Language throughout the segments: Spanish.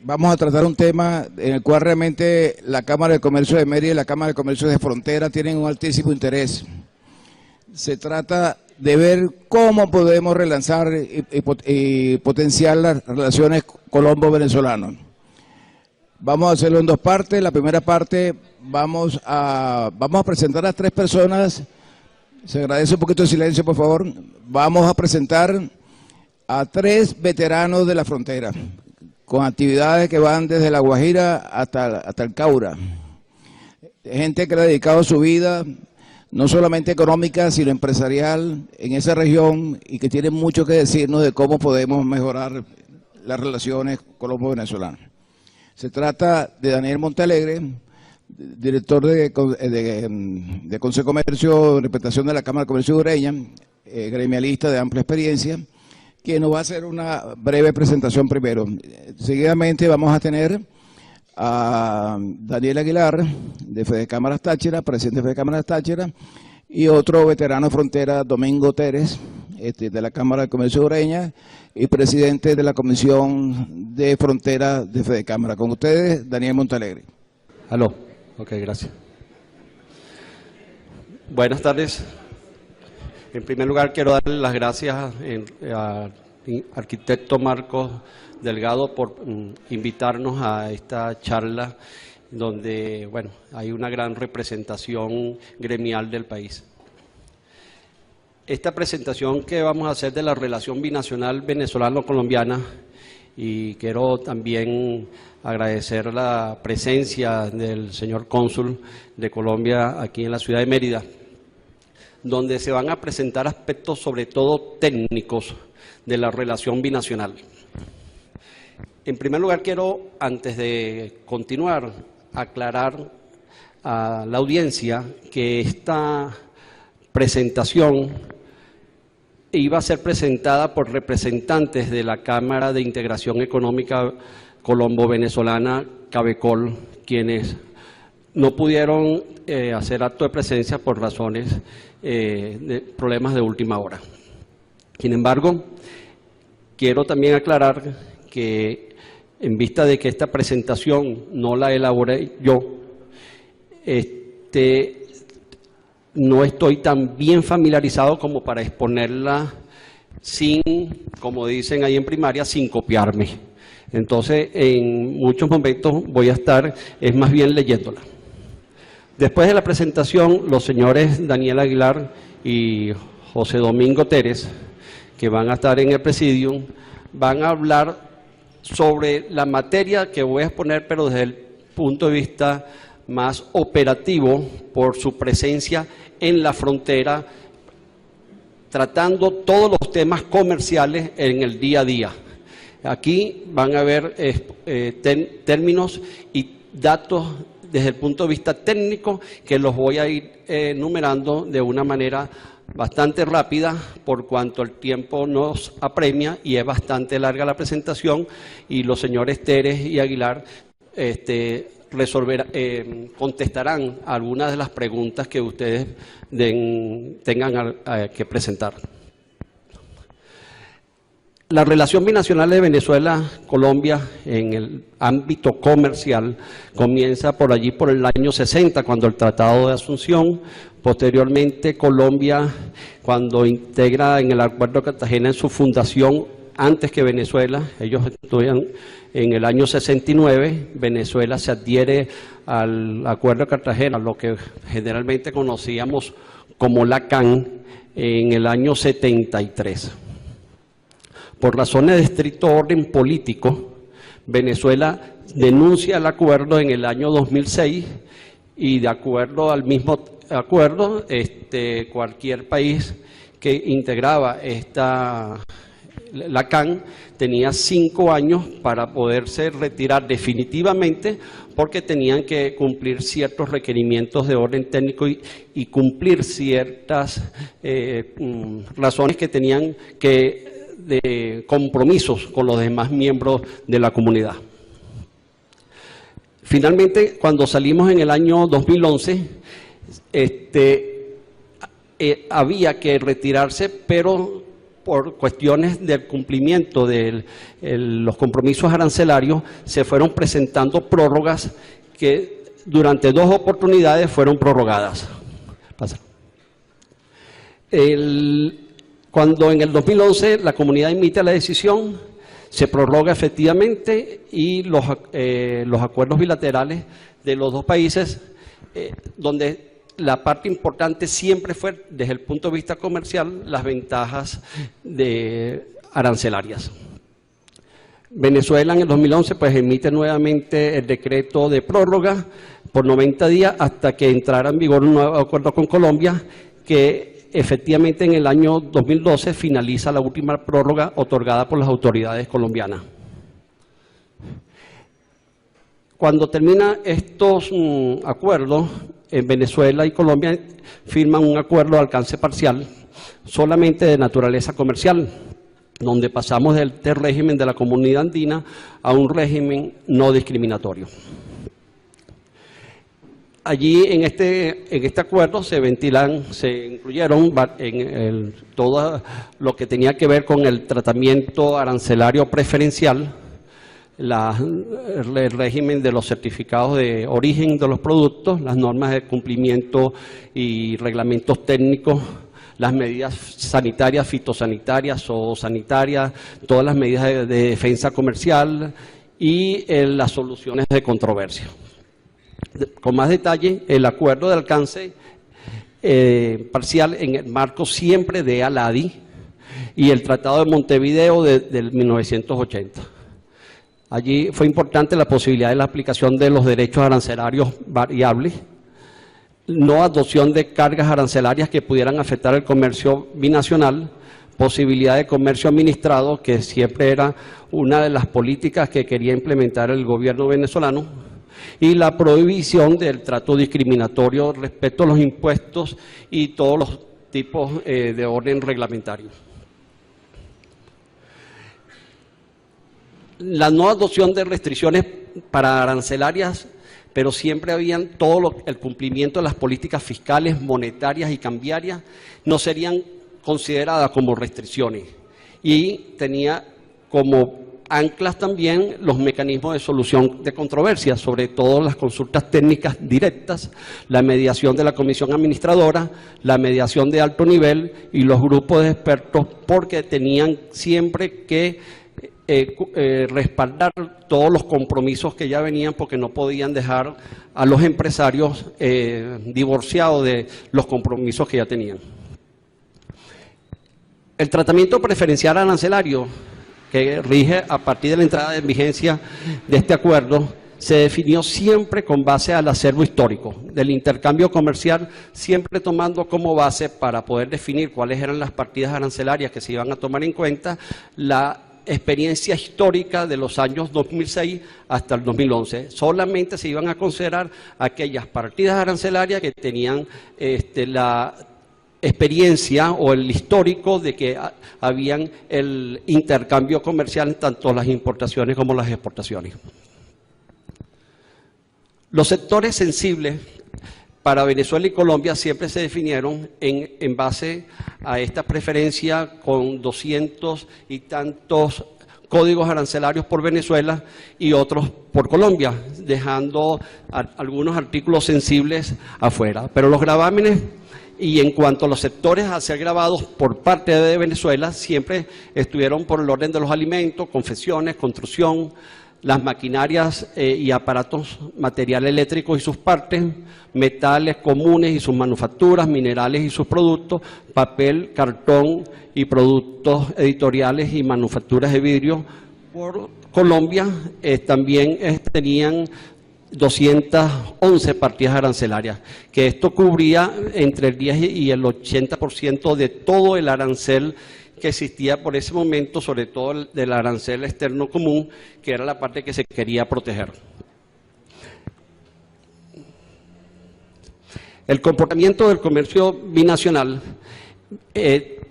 Vamos a tratar un tema en el cual realmente la Cámara de Comercio de Mérida y la Cámara de Comercio de Frontera tienen un altísimo interés. Se trata de ver cómo podemos relanzar y potenciar las relaciones colombo-venezolanas. Vamos a hacerlo en dos partes. La primera parte vamos a presentar a tres personas. Se agradece un poquito de silencio, por favor. Vamos a presentar a tres veteranos de la frontera, con actividades que van desde La Guajira hasta el Caura. Gente que le ha dedicado su vida, no solamente económica, sino empresarial, en esa región, y que tiene mucho que decirnos de cómo podemos mejorar las relaciones colombo-venezolanas. Se trata de Daniel Montealegre, director de Consejo de Comercio, en representación de la Cámara de Comercio de Ureña, gremialista de amplia experiencia, quien nos va a hacer una breve presentación primero. Seguidamente vamos a tener a Daniel Aguilar, de Fede Cámaras Táchira, presidente de Fede Cámaras Táchira, y otro veterano de frontera, Domingo Teres, de la Cámara de Comercio de Ureña, y presidente de la Comisión de Frontera de Fede Cámara. Con ustedes, Daniel Montealegre. Aló, ok, gracias. Buenas tardes. En primer lugar, quiero darle las gracias al arquitecto Marcos Delgado por invitarnos a esta charla donde, bueno, hay una gran representación gremial del país. Esta presentación que vamos a hacer de la relación binacional venezolano-colombiana, y quiero también agradecer la presencia del señor cónsul de Colombia aquí en la ciudad de Mérida, donde se van a presentar aspectos sobre todo técnicos de la relación binacional. En primer lugar, quiero, antes de continuar, aclarar a la audiencia que esta presentación iba a ser presentada por representantes de la Cámara de Integración Económica Colombo-Venezolana, CABECOL, quienes no pudieron hacer acto de presencia por razones de problemas de última hora. Sin embargo, quiero también aclarar que en vista de que esta presentación no la elaboré yo, no estoy tan bien familiarizado como para exponerla sin, como dicen ahí en primaria, sin copiarme. Entonces, en muchos momentos voy a estar, es más bien leyéndola. Después de la presentación, los señores Daniel Aguilar y José Domingo Teres, que van a estar en el presidium, van a hablar sobre la materia que voy a exponer, pero desde el punto de vista más operativo, por su presencia en la frontera, tratando todos los temas comerciales en el día a día. Aquí van a ver términos y datos desde el punto de vista técnico que los voy a ir enumerando de una manera bastante rápida por cuanto el tiempo nos apremia y es bastante larga la presentación, y los señores Teres y Aguilar contestarán algunas de las preguntas que ustedes tengan que presentar. La relación binacional de Venezuela-Colombia en el ámbito comercial comienza por allí por el año 60, cuando el Tratado de Asunción. Posteriormente, Colombia, cuando integra en el Acuerdo de Cartagena en su fundación, antes que Venezuela, ellos estuvieron en el año 69, Venezuela se adhiere al Acuerdo de Cartagena, lo que generalmente conocíamos como la CAN, en el año 73. Por razones de estricto orden político, Venezuela denuncia el acuerdo en el año 2006 y de acuerdo al mismo acuerdo, cualquier país que integraba la CAN tenía 5 años para poderse retirar definitivamente, porque tenían que cumplir ciertos requerimientos de orden técnico y cumplir ciertas razones que tenían de compromisos con los demás miembros de la comunidad. Finalmente, cuando salimos en el año 2011, había que retirarse, pero por cuestiones del cumplimiento de los compromisos arancelarios, se fueron presentando prórrogas que durante 2 oportunidades fueron prorrogadas. Cuando en el 2011 la comunidad emite la decisión, se prorroga efectivamente, y los acuerdos bilaterales de los dos países, donde la parte importante siempre fue, desde el punto de vista comercial, las ventajas arancelarias. Venezuela en el 2011 pues emite nuevamente el decreto de prórroga por 90 días hasta que entrara en vigor un nuevo acuerdo con Colombia, que efectivamente en el año 2012 finaliza la última prórroga otorgada por las autoridades colombianas. Cuando terminan estos acuerdos, en Venezuela y Colombia firman un acuerdo de alcance parcial solamente de naturaleza comercial, donde pasamos del régimen de la Comunidad Andina a un régimen no discriminatorio. Allí en este acuerdo se incluyeron todo lo que tenía que ver con el tratamiento arancelario preferencial, el régimen de los certificados de origen de los productos, las normas de cumplimiento y reglamentos técnicos, las medidas sanitarias, fitosanitarias, zoosanitarias, todas las medidas de defensa comercial y las soluciones de controversia. Con más detalle, el acuerdo de alcance parcial en el marco siempre de ALADI y el Tratado de Montevideo del 1980. Allí fue importante la posibilidad de la aplicación de los derechos arancelarios variables, no adopción de cargas arancelarias que pudieran afectar el comercio binacional, posibilidad de comercio administrado, que siempre era una de las políticas que quería implementar el gobierno venezolano, y la prohibición del trato discriminatorio respecto a los impuestos y todos los tipos de orden reglamentario. La no adopción de restricciones para arancelarias, pero siempre habían el cumplimiento de las políticas fiscales, monetarias y cambiarias, no serían consideradas como restricciones, y tenía como anclas también los mecanismos de solución de controversias, sobre todo las consultas técnicas directas, la mediación de la comisión administradora, la mediación de alto nivel y los grupos de expertos, porque tenían siempre que respaldar todos los compromisos que ya venían, porque no podían dejar a los empresarios divorciados de los compromisos que ya tenían. El tratamiento preferencial arancelario, que rige a partir de la entrada en vigencia de este acuerdo, se definió siempre con base al acervo histórico del intercambio comercial, siempre tomando como base, para poder definir cuáles eran las partidas arancelarias que se iban a tomar en cuenta, la experiencia histórica de los años 2006 hasta el 2011. Solamente se iban a considerar aquellas partidas arancelarias que tenían la experiencia o el histórico de que habían el intercambio comercial en tanto las importaciones como las exportaciones. Los sectores sensibles para Venezuela y Colombia siempre se definieron en base a esta preferencia, con 200 y tantos códigos arancelarios por Venezuela y otros por Colombia, dejando algunos artículos sensibles afuera. Pero los gravámenes, y en cuanto a los sectores a ser gravados por parte de Venezuela, siempre estuvieron por el orden de los alimentos, confecciones, construcción, las maquinarias y aparatos, material eléctrico y sus partes, metales comunes y sus manufacturas, minerales y sus productos, papel, cartón y productos editoriales y manufacturas de vidrio. Por Colombia también tenían 211 partidas arancelarias, que esto cubría entre el 10 y el 80% de todo el arancel que existía por ese momento, sobre todo del arancel externo común, que era la parte que se quería proteger. El comportamiento del comercio binacional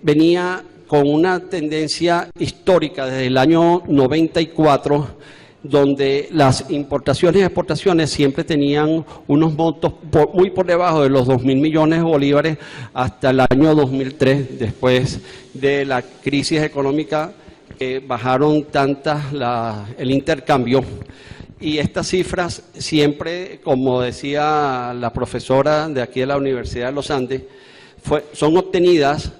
venía con una tendencia histórica desde el año 94, donde las importaciones y exportaciones siempre tenían unos montos muy por debajo de los 2.000 millones de bolívares hasta el año 2003, después de la crisis económica que bajaron el intercambio. Y estas cifras siempre, como decía la profesora de aquí de la Universidad de los Andes, son obtenidas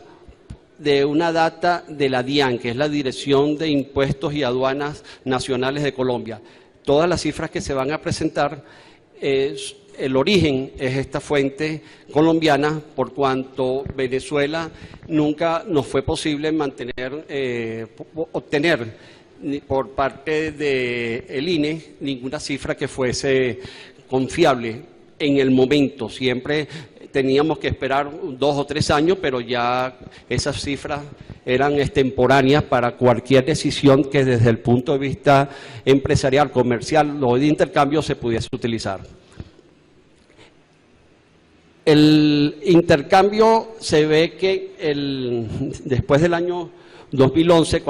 de una data de la DIAN, que es la Dirección de Impuestos y Aduanas Nacionales de Colombia. Todas las cifras que se van a presentar, el origen es esta fuente colombiana, por cuanto Venezuela nunca nos fue posible obtener por parte del INE ninguna cifra que fuese confiable en el momento. Siempre teníamos que esperar 2 o 3 años, pero ya esas cifras eran extemporáneas para cualquier decisión que desde el punto de vista empresarial, comercial o de intercambio se pudiese utilizar. El intercambio se ve que después del año 2011,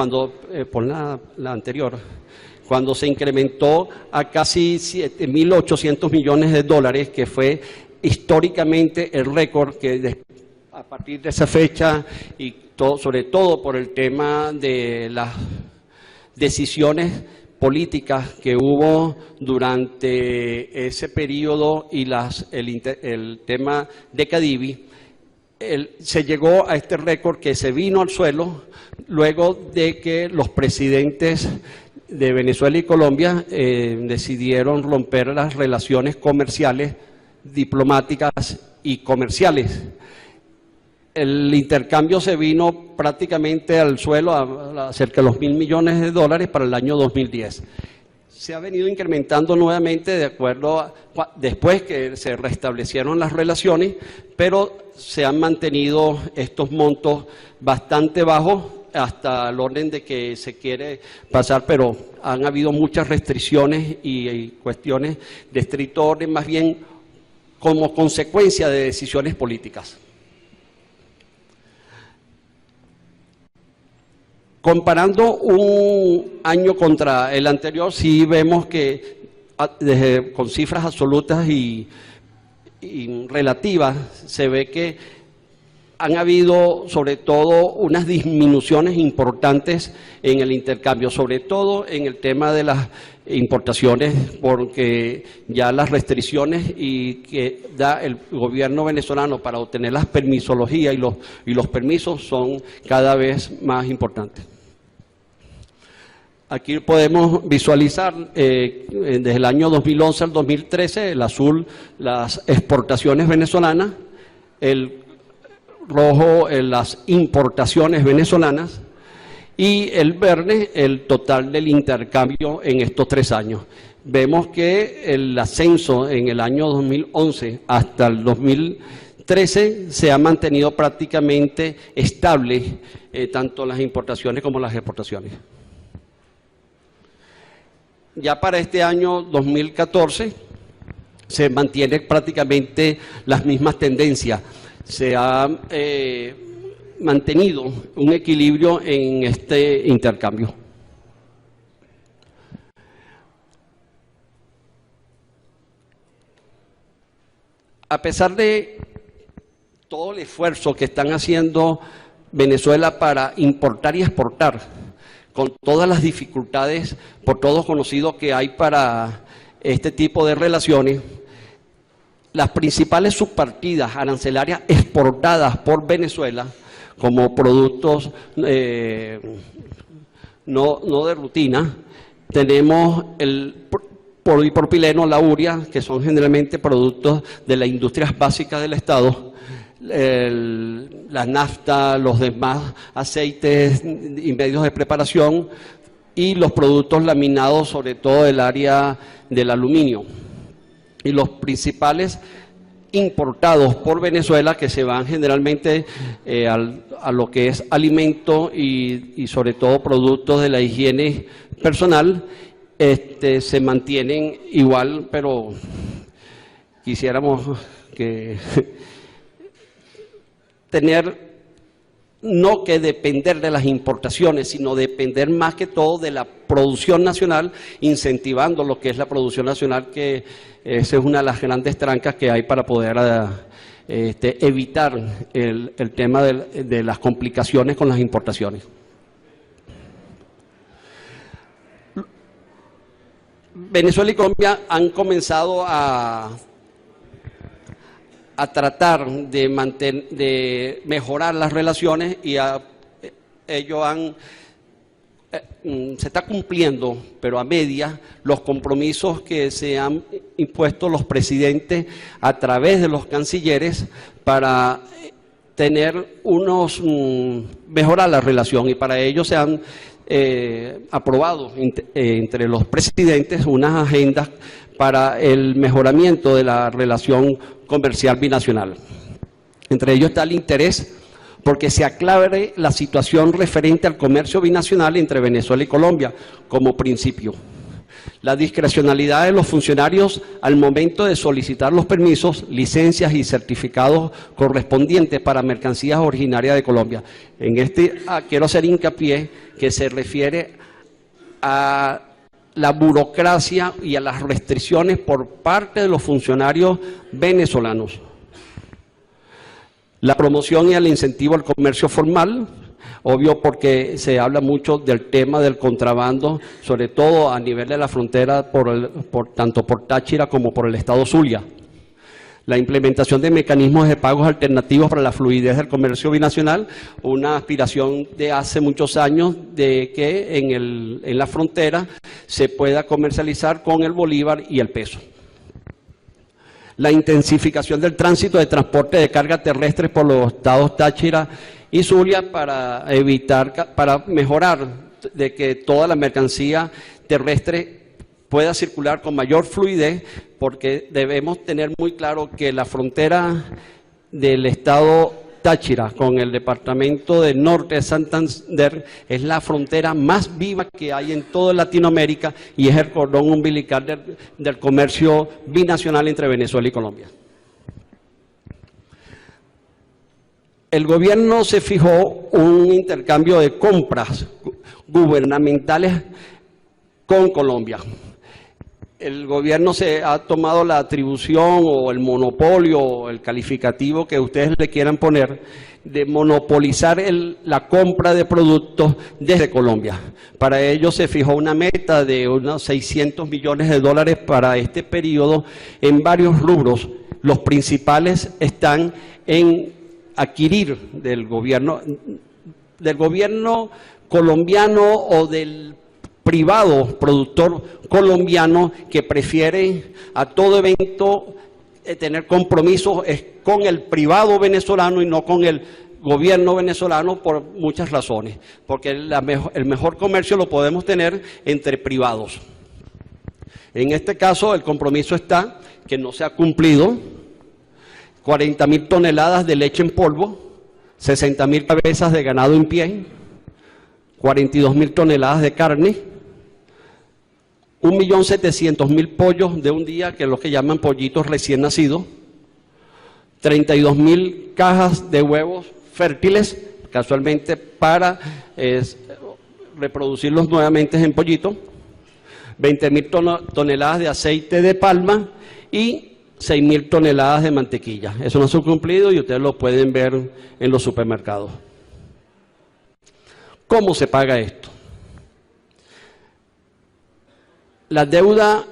por la anterior, cuando se incrementó a casi 7.800 millones de dólares, que fue históricamente el récord, que a partir de esa fecha y sobre todo por el tema de las decisiones políticas que hubo durante ese periodo y el tema de Cadivi, se llegó a este récord que se vino al suelo luego de que los presidentes de Venezuela y Colombia decidieron romper las relaciones comerciales, diplomáticas y comerciales. El intercambio se vino prácticamente al suelo a cerca de los 1.000 millones de dólares para el año 2010. Se ha venido incrementando nuevamente después que se restablecieron las relaciones, pero se han mantenido estos montos bastante bajos hasta el orden de que se quiere pasar, pero han habido muchas restricciones y cuestiones de estricto orden, más bien como consecuencia de decisiones políticas. Comparando un año contra el anterior, sí vemos que con cifras absolutas y relativas, se ve que han habido sobre todo unas disminuciones importantes en el intercambio, sobre todo en el tema de las importaciones, porque ya las restricciones que da el gobierno venezolano para obtener las permisologías y los permisos son cada vez más importantes. Aquí podemos visualizar desde el año 2011 al 2013, el azul, las exportaciones venezolanas, el rojo, las importaciones venezolanas, y el verde, el total del intercambio en estos 3 años. Vemos que el ascenso en el año 2011 hasta el 2013 se ha mantenido prácticamente estable, tanto las importaciones como las exportaciones. Ya para este año 2014 se mantiene prácticamente las mismas tendencias. Se ha mantenido un equilibrio en este intercambio. A pesar de todo el esfuerzo que están haciendo Venezuela para importar y exportar, con todas las dificultades por todos conocidos que hay para este tipo de relaciones, las principales subpartidas arancelarias exportadas por Venezuela como productos no de rutina, tenemos el polipropileno, la urea, que son generalmente productos de las industrias básicas del Estado, la nafta, los demás aceites y medios de preparación, y los productos laminados, sobre todo del área del aluminio. Y los principales importados por Venezuela que se van generalmente a lo que es alimento y sobre todo productos de la higiene personal, se mantienen igual, pero quisiéramos que no que depender de las importaciones, sino depender más que todo de la producción nacional, incentivando lo que es la producción nacional, que esa es una de las grandes trancas que hay para poder evitar el tema de las complicaciones con las importaciones. Venezuela y Colombia han comenzado a tratar de mejorar las relaciones y ellos se está cumpliendo, pero a media, los compromisos que se han impuesto los presidentes a través de los cancilleres para mejorar la relación, y para ello se han aprobado entre los presidentes unas agendas para el mejoramiento de la relación comercial binacional. Entre ellos está el interés porque se aclare la situación referente al comercio binacional entre Venezuela y Colombia como principio. La discrecionalidad de los funcionarios al momento de solicitar los permisos, licencias y certificados correspondientes para mercancías originarias de Colombia. Quiero hacer hincapié que se refiere a la burocracia y a las restricciones por parte de los funcionarios venezolanos. La promoción y el incentivo al comercio formal, obvio porque se habla mucho del tema del contrabando, sobre todo a nivel de la frontera, tanto por Táchira como por el estado Zulia. La implementación de mecanismos de pagos alternativos para la fluidez del comercio binacional, una aspiración de hace muchos años de que en la frontera se pueda comercializar con el bolívar y el peso. La intensificación del tránsito de transporte de carga terrestre por los estados Táchira y Zulia para mejorar de que toda la mercancía terrestre pueda circular con mayor fluidez, porque debemos tener muy claro que la frontera del estado Táchira con el departamento del norte de Santander es la frontera más viva que hay en toda Latinoamérica y es el cordón umbilical del comercio binacional entre Venezuela y Colombia. El gobierno se fijó un intercambio de compras gubernamentales con Colombia. El gobierno se ha tomado la atribución o el monopolio o el calificativo que ustedes le quieran poner de monopolizar la compra de productos desde Colombia. Para ello se fijó una meta de unos 600 millones de dólares para este periodo en varios rubros. Los principales están en adquirir del gobierno colombiano o del privado productor colombiano que prefiere a todo evento tener compromisos con el privado venezolano y no con el gobierno venezolano por muchas razones, porque el mejor comercio lo podemos tener entre privados. En este caso el compromiso está que no se ha cumplido: 40.000 toneladas de leche en polvo, 60.000 cabezas de ganado en pie, 42.000 toneladas de carne, 1.700.000 pollos de un día, que es lo que llaman pollitos recién nacidos, 32.000 cajas de huevos fértiles, casualmente para reproducirlos nuevamente en pollito, 20.000 toneladas de aceite de palma y 6.000 toneladas de mantequilla. Eso no se ha cumplido y ustedes lo pueden ver en los supermercados. ¿Cómo se paga esto? La deuda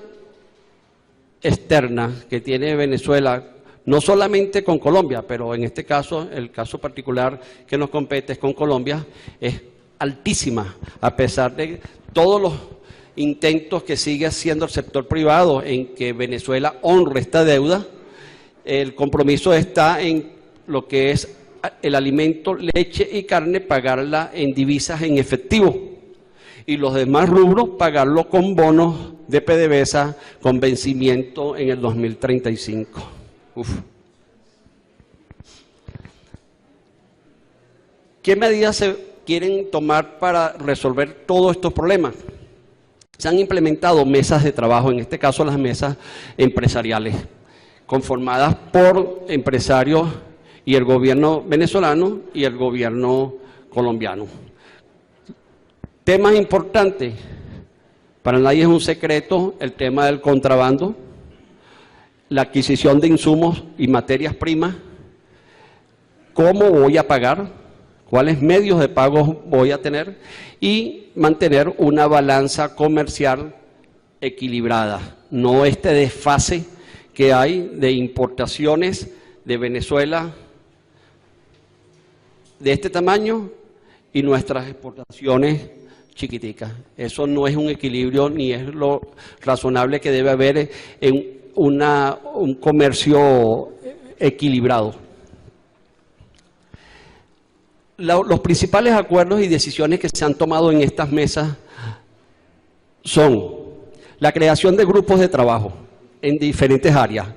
externa que tiene Venezuela, no solamente con Colombia, pero en este caso, el caso particular que nos compete es con Colombia, es altísima, a pesar de todos los intentos que sigue haciendo el sector privado en que Venezuela honre esta deuda. El compromiso está en lo que es el alimento, leche y carne, pagarla en divisas en efectivo, y los demás rubros pagarlo con bonos de PDVSA con vencimiento en el 2035. ¿Qué medidas se quieren tomar para resolver todos estos problemas? Se han implementado mesas de trabajo, en este caso las mesas empresariales, conformadas por empresarios y el gobierno venezolano y el gobierno colombiano. Temas importantes, para nadie es un secreto el tema del contrabando, la adquisición de insumos y materias primas, cómo voy a pagar, cuáles medios de pago voy a tener y mantener una balanza comercial equilibrada, no este desfase que hay de importaciones de Venezuela de este tamaño y nuestras exportaciones chiquiticas. Eso no es un equilibrio ni es lo razonable que debe haber en un comercio equilibrado. Los principales acuerdos y decisiones que se han tomado en estas mesas son la creación de grupos de trabajo en diferentes áreas,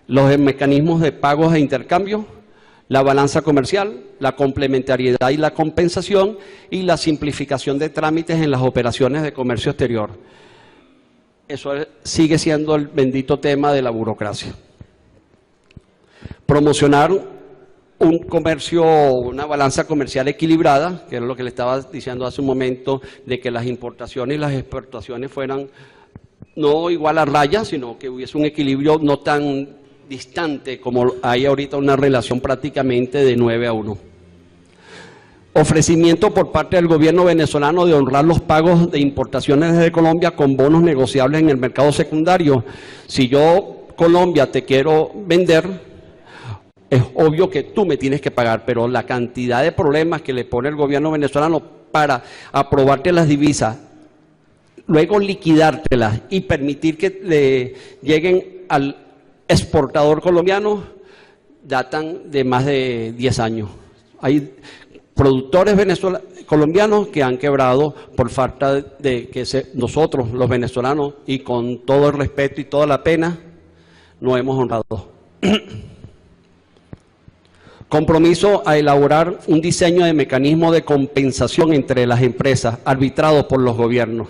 los mecanismos de pagos e intercambio, la balanza comercial, la complementariedad y la compensación y la simplificación de trámites en las operaciones de comercio exterior. Eso sigue siendo el bendito tema de la burocracia. Promocionar un comercio, una balanza comercial equilibrada, que es lo que le estaba diciendo hace un momento, de que las importaciones y las exportaciones fueran no igual a raya, sino que hubiese un equilibrio no tan distante como hay ahorita una relación prácticamente de 9-1. Ofrecimiento por parte del gobierno venezolano de honrar los pagos de importaciones desde Colombia con bonos negociables en el mercado secundario. Si yo, Colombia, te quiero vender, es obvio que tú me tienes que pagar, pero la cantidad de problemas que le pone el gobierno venezolano para aprobarte las divisas, luego liquidártelas y permitir que le lleguen al exportador colombiano, datan de más de 10 años. Hay productores colombianos que han quebrado por falta de que nosotros, los venezolanos, y con todo el respeto y toda la pena, no hemos honrado. Compromiso a elaborar un diseño de mecanismo de compensación entre las empresas, arbitrados por los gobiernos.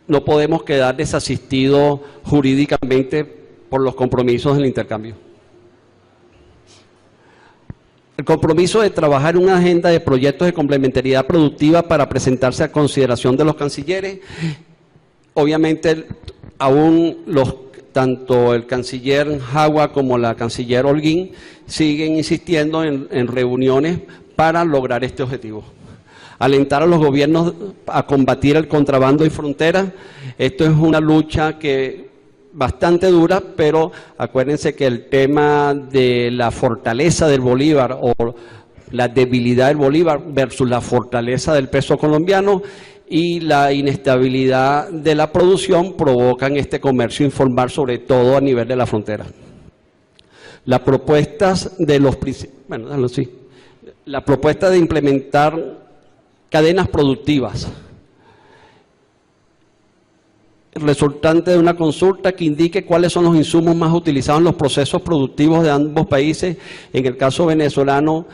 No podemos quedar desasistidos jurídicamente por los compromisos del intercambio. El compromiso de trabajar en una agenda de proyectos de complementariedad productiva para presentarse a consideración de los cancilleres. Obviamente, aún tanto el canciller Jagua como la canciller Holguín siguen insistiendo en reuniones para lograr este objetivo. Alentar a los gobiernos a combatir el contrabando y fronteras. Esto es una lucha bastante dura, pero acuérdense que el tema de la fortaleza del bolívar o la debilidad del bolívar versus la fortaleza del peso colombiano y la inestabilidad de la producción provocan este comercio informal, sobre todo a nivel de la frontera. Las propuestas de la propuesta de implementar cadenas productivas, resultante de una consulta que indique cuáles son los insumos más utilizados en los procesos productivos de ambos países. En el caso venezolano,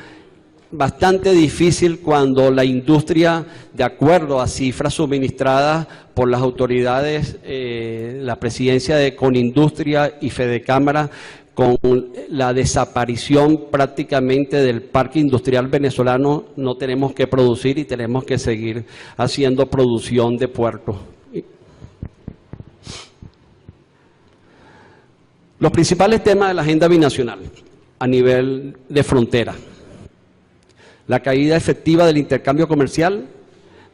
bastante difícil cuando la industria, de acuerdo a cifras suministradas por las autoridades, la presidencia de Conindustria y Fedecámara, con la desaparición prácticamente del parque industrial venezolano, no tenemos que producir y tenemos que seguir haciendo producción de puertos. Los principales temas de la agenda binacional a nivel de frontera. La caída efectiva del intercambio comercial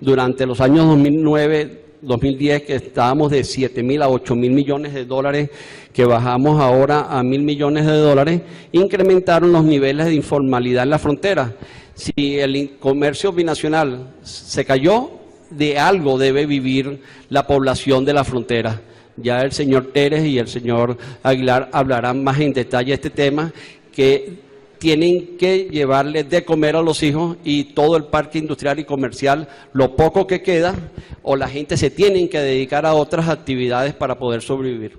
durante los años 2009-2010, que estábamos de 7.000 a 8.000 millones de dólares, que bajamos ahora a 1.000 millones de dólares, incrementaron los niveles de informalidad en la frontera. Si el comercio binacional se cayó, de algo debe vivir la población de la frontera. Ya el señor Teres y el señor Aguilar hablarán más en detalle de este tema, que tienen que llevarles de comer a los hijos y todo el parque industrial y comercial, lo poco que queda, o la gente se tienen que dedicar a otras actividades para poder sobrevivir.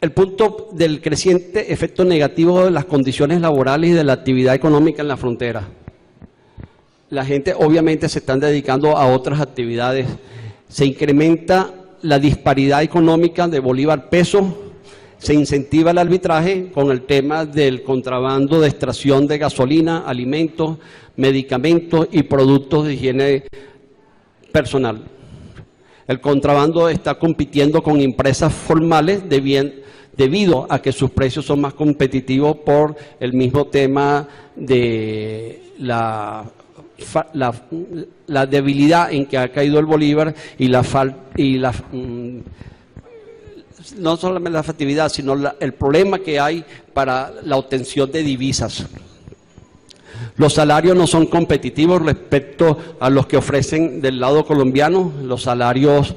el punto del creciente efecto negativo de las condiciones laborales y de la actividad económica en la frontera. La gente obviamente se están dedicando a otras actividades. Se incrementa la disparidad económica de Bolívar peso, se incentiva el arbitraje con el tema del contrabando de extracción de gasolina, alimentos, medicamentos y productos de higiene personal. El contrabando está compitiendo con empresas formales debido a que sus precios son más competitivos por el mismo tema de la debilidad en que ha caído el bolívar y no solamente la factibilidad, sino el problema que hay para la obtención de divisas. Los salarios no son competitivos respecto a los que ofrecen del lado colombiano. Los salarios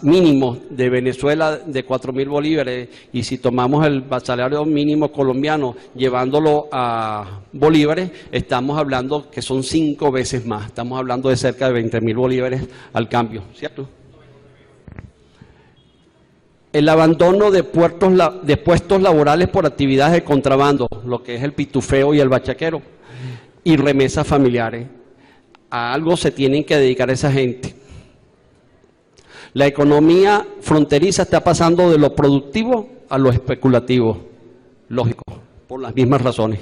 mínimos de Venezuela de 4.000 bolívares, y si tomamos el salario mínimo colombiano llevándolo a bolívares, estamos hablando que son 5 veces más. Estamos hablando de cerca de 20.000 bolívares al cambio, ¿cierto? El abandono de puestos laborales por actividades de contrabando, lo que es el pitufeo y el bachaquero, y remesas familiares. A algo se tienen que dedicar esa gente. La economía fronteriza está pasando de lo productivo a lo especulativo, lógico, por las mismas razones.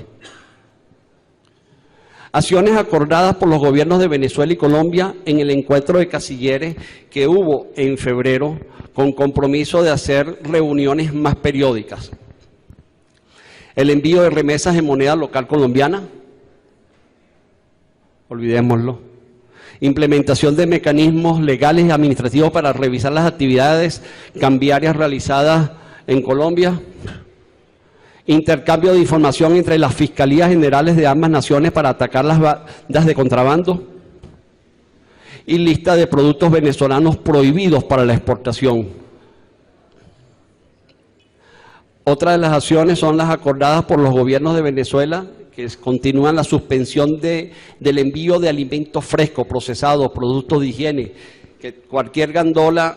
Acciones acordadas por los gobiernos de Venezuela y Colombia en el encuentro de cancilleres que hubo en febrero, con compromiso de hacer reuniones más periódicas. El envío de remesas en moneda local colombiana, olvidémoslo. Implementación de mecanismos legales y administrativos para revisar las actividades cambiarias realizadas en Colombia. Intercambio de información entre las fiscalías generales de ambas naciones para atacar las bandas de contrabando. Y lista de productos venezolanos prohibidos para la exportación. Otra de las acciones son las acordadas por los gobiernos de Venezuela, que continúan la suspensión del envío de alimentos frescos, procesados, productos de higiene, que cualquier gandola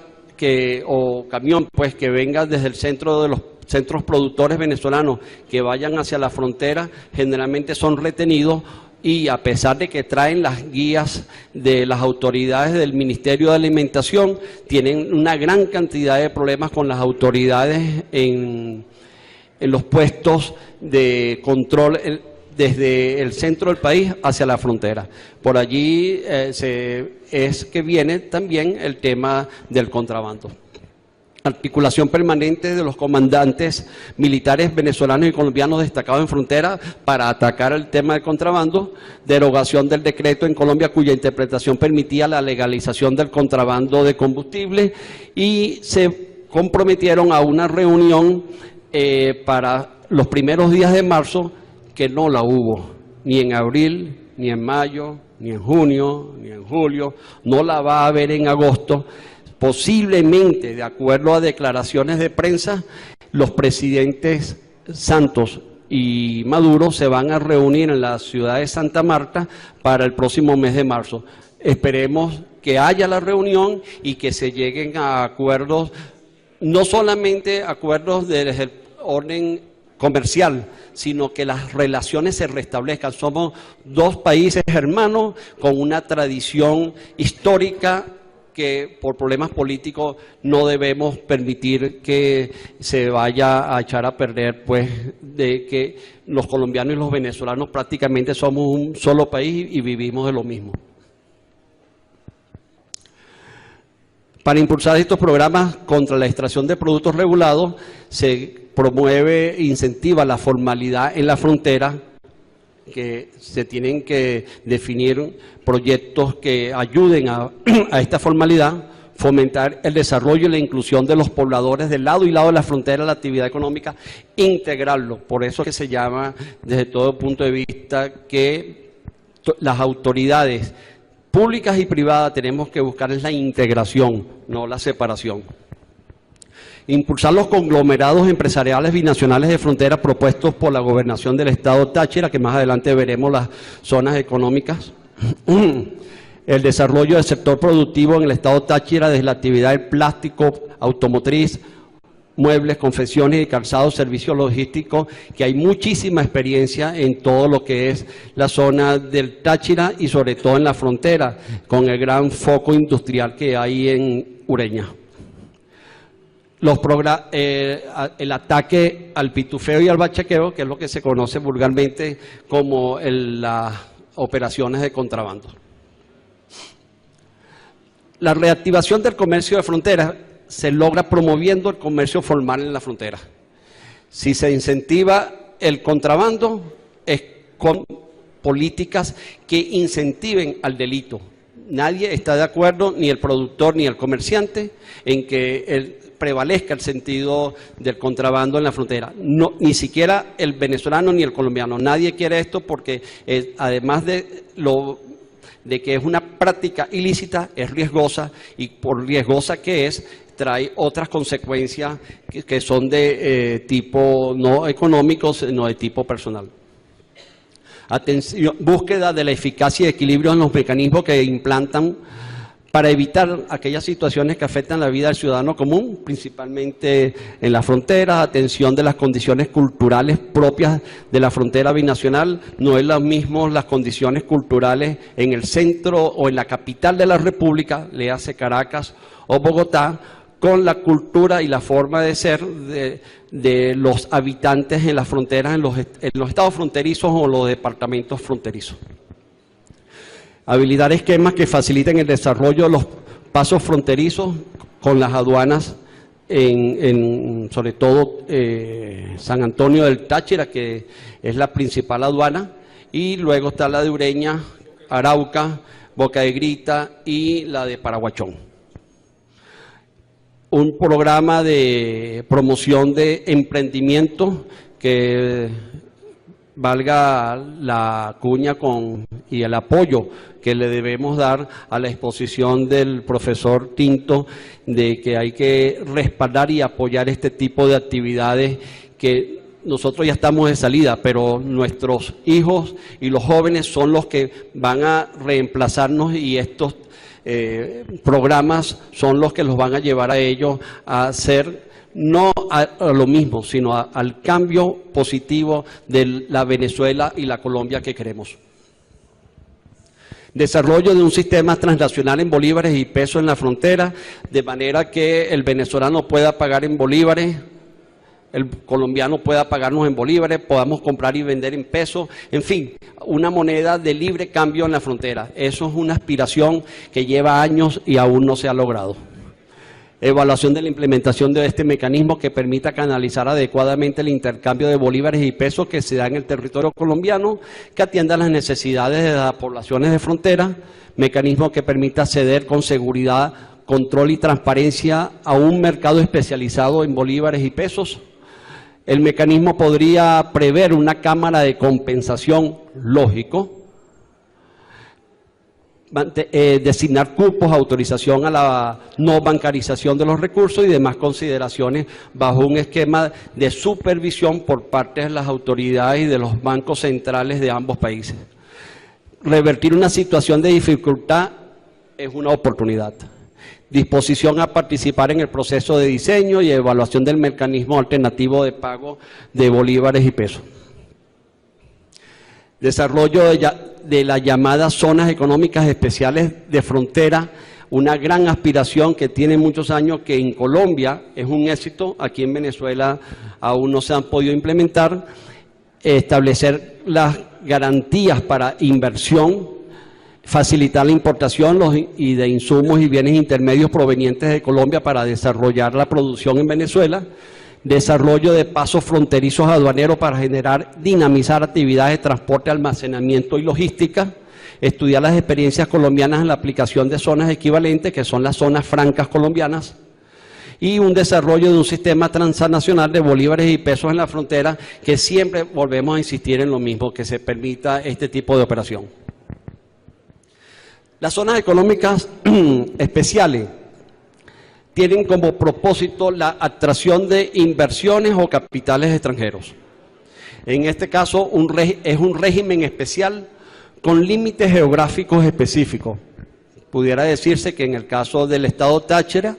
o camión pues que venga desde el centro de los centros productores venezolanos que vayan hacia la frontera, generalmente son retenidos, y a pesar de que traen las guías de las autoridades del Ministerio de Alimentación, tienen una gran cantidad de problemas con las autoridades en los puestos de control desde el centro del país hacia la frontera. Por allí es que viene también el tema del contrabando. Articulación permanente de los comandantes militares venezolanos y colombianos destacados en frontera para atacar el tema del contrabando. Derogación del decreto en Colombia cuya interpretación permitía la legalización del contrabando de combustible, y se comprometieron a una reunión para los primeros días de marzo, que no la hubo, ni en abril, ni en mayo, ni en junio, ni en julio, no la va a haber en agosto. Posiblemente, de acuerdo a declaraciones de prensa, los presidentes Santos y Maduro se van a reunir en la ciudad de Santa Marta para el próximo mes de marzo. Esperemos que haya la reunión y que se lleguen a acuerdos, no solamente acuerdos del orden comercial, sino que las relaciones se restablezcan. Somos dos países hermanos con una tradición histórica que por problemas políticos no debemos permitir que se vaya a echar a perder, pues, de que los colombianos y los venezolanos prácticamente somos un solo país y vivimos de lo mismo. Para impulsar estos programas contra la extracción de productos regulados, se promueve e incentiva la formalidad en la frontera, que se tienen que definir proyectos que ayuden a esta formalidad, fomentar el desarrollo y la inclusión de los pobladores del lado y lado de la frontera, la actividad económica, integrarlo. Por eso que se llama, desde todo punto de vista, que las autoridades públicas y privadas tenemos que buscar la integración, no la separación. Impulsar los conglomerados empresariales binacionales de frontera propuestos por la gobernación del estado Táchira, que más adelante veremos las zonas económicas. El desarrollo del sector productivo en el estado Táchira, desde la actividad del plástico, automotriz, muebles, confecciones y calzados, servicios logísticos, que hay muchísima experiencia en todo lo que es la zona del Táchira y sobre todo en la frontera, con el gran foco industrial que hay en Ureña. El ataque al pitufeo y al bachaqueo, que es lo que se conoce vulgarmente como las operaciones de contrabando. La reactivación del comercio de frontera se logra promoviendo el comercio formal en la frontera. Si se incentiva el contrabando, es con políticas que incentiven al delito. Nadie está de acuerdo, ni el productor ni el comerciante, en que prevalezca el sentido del contrabando en la frontera. No, ni siquiera el venezolano ni el colombiano. Nadie quiere esto porque además de que es una práctica ilícita, es riesgosa, y por riesgosa que es, trae otras consecuencias que son de tipo no económico, sino de tipo personal. Atención, búsqueda de la eficacia y equilibrio en los mecanismos que implantan para evitar aquellas situaciones que afectan la vida del ciudadano común, principalmente en las fronteras. Atención de las condiciones culturales propias de la frontera binacional. No es lo mismo las condiciones culturales en el centro o en la capital de la República, léase Caracas o Bogotá, con la cultura y la forma de ser de los habitantes en las fronteras, en los estados fronterizos o los departamentos fronterizos. Habilitar esquemas que faciliten el desarrollo de los pasos fronterizos con las aduanas, sobre todo San Antonio del Táchira, que es la principal aduana, y luego está la de Ureña, Arauca, Boca de Grita y la de Paraguachón. Un programa de promoción de emprendimiento que valga la cuña y el apoyo que le debemos dar a la exposición del profesor Tinto de que hay que respaldar y apoyar este tipo de actividades que nosotros ya estamos de salida, pero nuestros hijos y los jóvenes son los que van a reemplazarnos, y estos programas son los que los van a llevar a ellos a hacer no a lo mismo, sino al cambio positivo de la Venezuela y la Colombia que queremos. Desarrollo de un sistema transnacional en bolívares y pesos en la frontera, de manera que el venezolano pueda pagar en bolívares, el colombiano pueda pagarnos en bolívares, podamos comprar y vender en pesos, en fin, una moneda de libre cambio en la frontera. Eso es una aspiración que lleva años y aún no se ha logrado. Evaluación de la implementación de este mecanismo que permita canalizar adecuadamente el intercambio de bolívares y pesos que se da en el territorio colombiano, que atienda las necesidades de las poblaciones de frontera, mecanismo que permita acceder con seguridad, control y transparencia a un mercado especializado en bolívares y pesos. El mecanismo podría prever una cámara de compensación, lógico, designar cupos, autorización a la no bancarización de los recursos y demás consideraciones bajo un esquema de supervisión por parte de las autoridades y de los bancos centrales de ambos países. Revertir una situación de dificultad es una oportunidad. Disposición a participar en el proceso de diseño y evaluación del mecanismo alternativo de pago de bolívares y pesos. Desarrollo de las llamadas zonas económicas especiales de frontera, una gran aspiración que tiene muchos años, que en Colombia es un éxito, aquí en Venezuela aún no se han podido implementar. Establecer las garantías para inversión, facilitar la importación y de insumos y bienes intermedios provenientes de Colombia para desarrollar la producción en Venezuela. Desarrollo de pasos fronterizos aduaneros para dinamizar actividades de transporte, almacenamiento y logística. Estudiar las experiencias colombianas en la aplicación de zonas equivalentes, que son las zonas francas colombianas. Y un desarrollo de un sistema transnacional de bolívares y pesos en la frontera, que siempre volvemos a insistir en lo mismo, que se permita este tipo de operación. Las zonas económicas especiales tienen como propósito la atracción de inversiones o capitales extranjeros. En este caso es un régimen especial con límites geográficos específicos. Pudiera decirse que en el caso del estado Táchira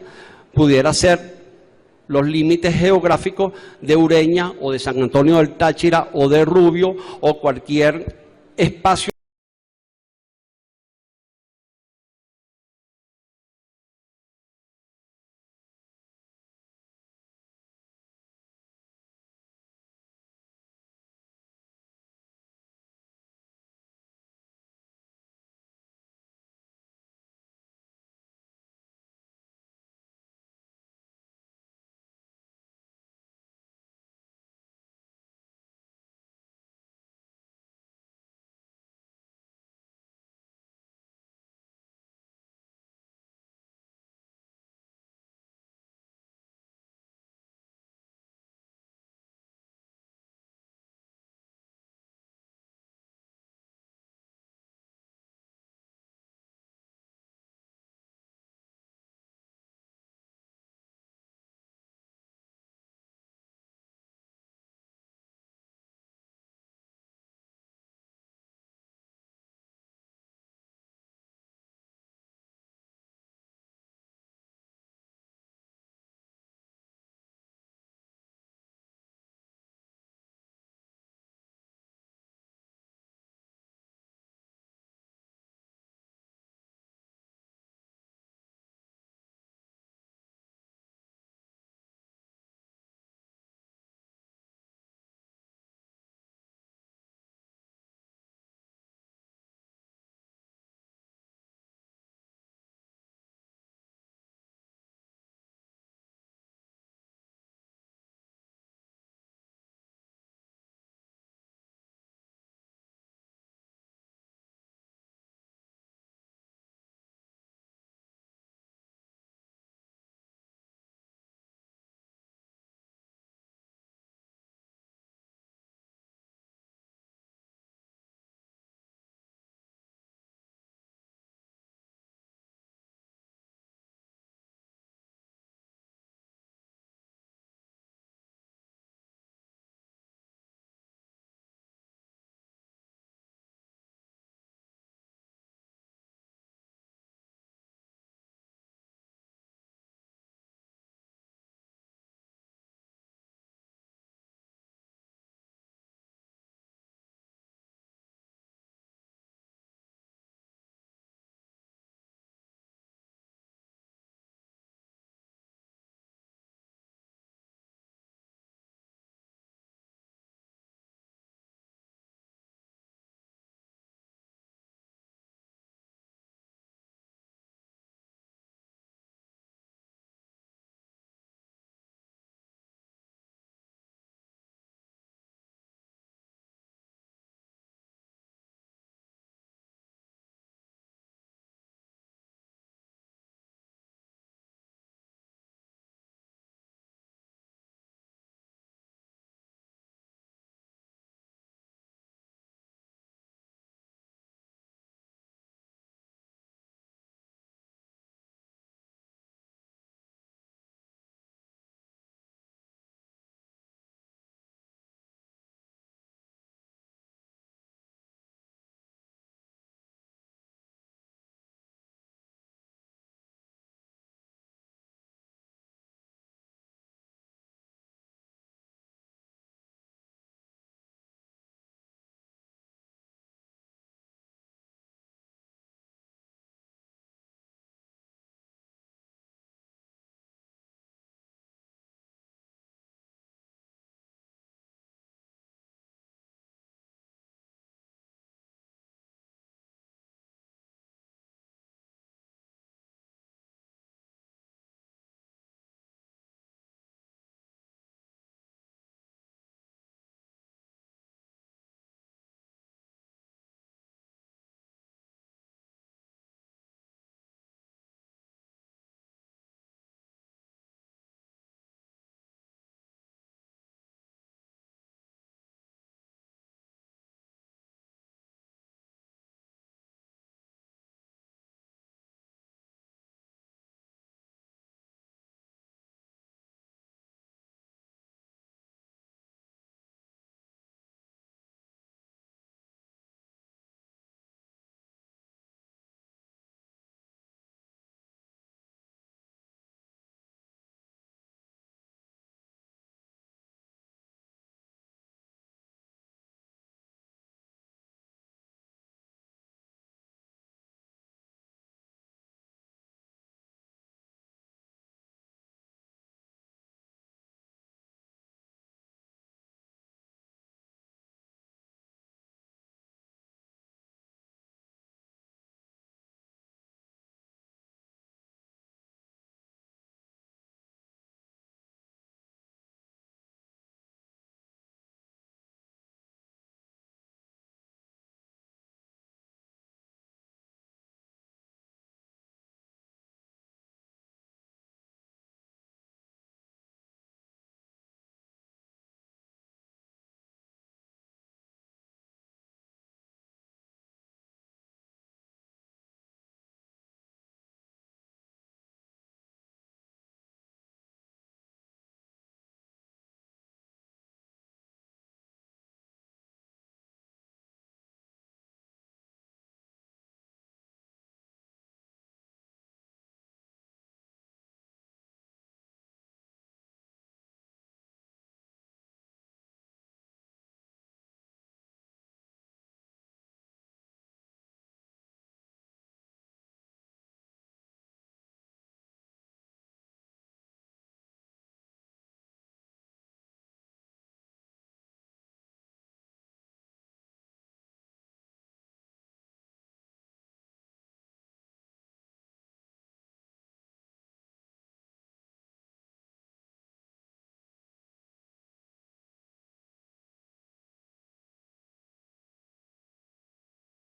pudiera ser los límites geográficos de Ureña o de San Antonio del Táchira o de Rubio o cualquier espacio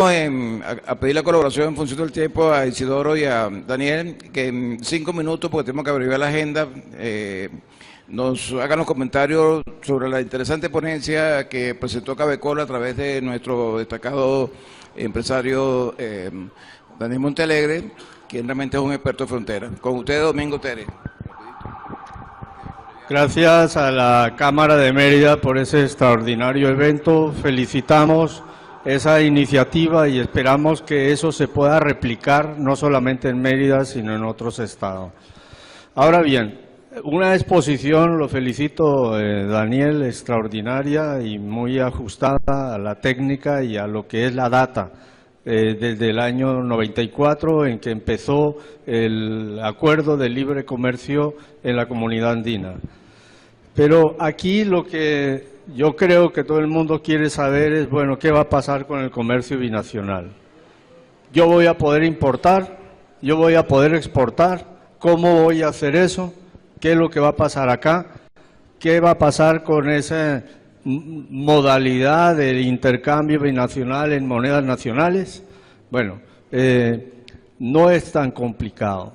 A pedir la colaboración en función del tiempo a Isidoro y a Daniel, que en 5 minutos, porque tenemos que abreviar la agenda, nos hagan los comentarios sobre la interesante ponencia que presentó Cabecol a través de nuestro destacado empresario Daniel Montealegre, quien realmente es un experto de frontera. Con ustedes, Domingo Tere. Gracias a la Cámara de Mérida por ese extraordinario evento. Felicitamos esa iniciativa y esperamos que eso se pueda replicar no solamente en Mérida, sino en otros estados. Ahora bien, una exposición, lo felicito Daniel, extraordinaria y muy ajustada a la técnica y a lo que es la data. Desde el año 94 en que empezó el acuerdo de libre comercio en la comunidad andina. Pero aquí lo que yo creo que todo el mundo quiere saber es, bueno, ¿qué va a pasar con el comercio binacional? ¿Yo voy a poder importar? ¿Yo voy a poder exportar? ¿Cómo voy a hacer eso? ¿Qué es lo que va a pasar acá? ¿Qué va a pasar con esa modalidad del intercambio binacional en monedas nacionales? Bueno, no es tan complicado.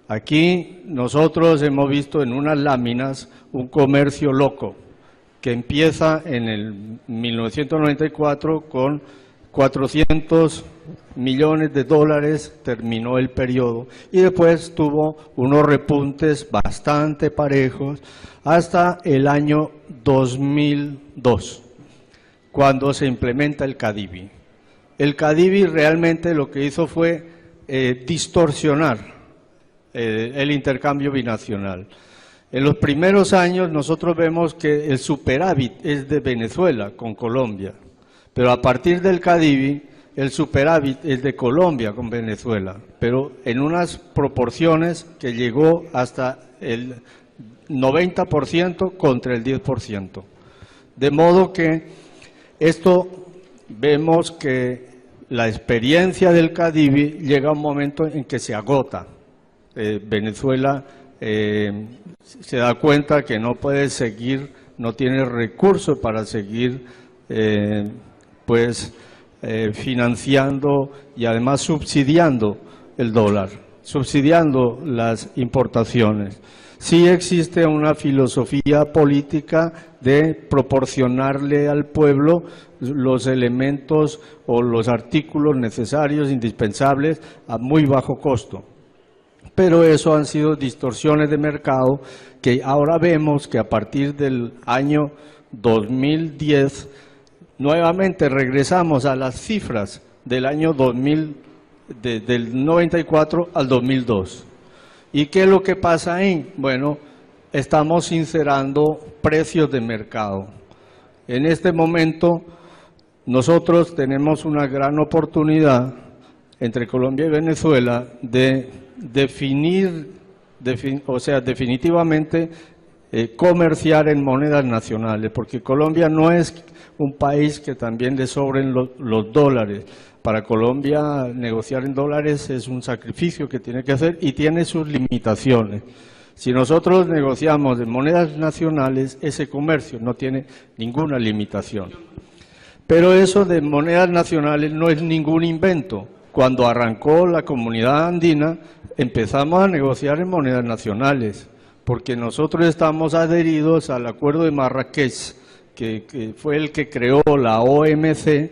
Aquí nosotros hemos visto en unas láminas un comercio loco que empieza en el 1994 con 400 millones de dólares, terminó el periodo y después tuvo unos repuntes bastante parejos hasta el año 2002, cuando se implementa el CADIBI. El CADIBI realmente lo que hizo fue distorsionar el intercambio binacional. En los primeros años nosotros vemos que el superávit es de Venezuela con Colombia, pero a partir del CADIBI el superávit es de Colombia con Venezuela, pero en unas proporciones que llegó hasta el 90% contra el 10%. De modo que esto vemos que la experiencia del CADIBI llega a un momento en que se agota. Venezuela se da cuenta que no puede seguir, no tiene recursos para seguir financiando y además subsidiando el dólar, subsidiando las importaciones. Sí existe una filosofía política de proporcionarle al pueblo los elementos o los artículos necesarios, indispensables, a muy bajo costo. Pero eso han sido distorsiones de mercado que ahora vemos que a partir del año 2010 nuevamente regresamos a las cifras del año 2000, del 94 al 2002. ¿Y qué es lo que pasa ahí? Bueno, estamos sincerando precios de mercado. En este momento nosotros tenemos una gran oportunidad entre Colombia y Venezuela de definitivamente comerciar en monedas nacionales, porque Colombia no es un país que también le sobren los dólares. Para Colombia negociar en dólares es un sacrificio que tiene que hacer y tiene sus limitaciones. Si nosotros negociamos en monedas nacionales, ese comercio no tiene ninguna limitación. Pero eso de monedas nacionales no es ningún invento. Cuando arrancó la comunidad andina, empezamos a negociar en monedas nacionales, porque nosotros estamos adheridos al Acuerdo de Marrakech, que fue el que creó la OMC,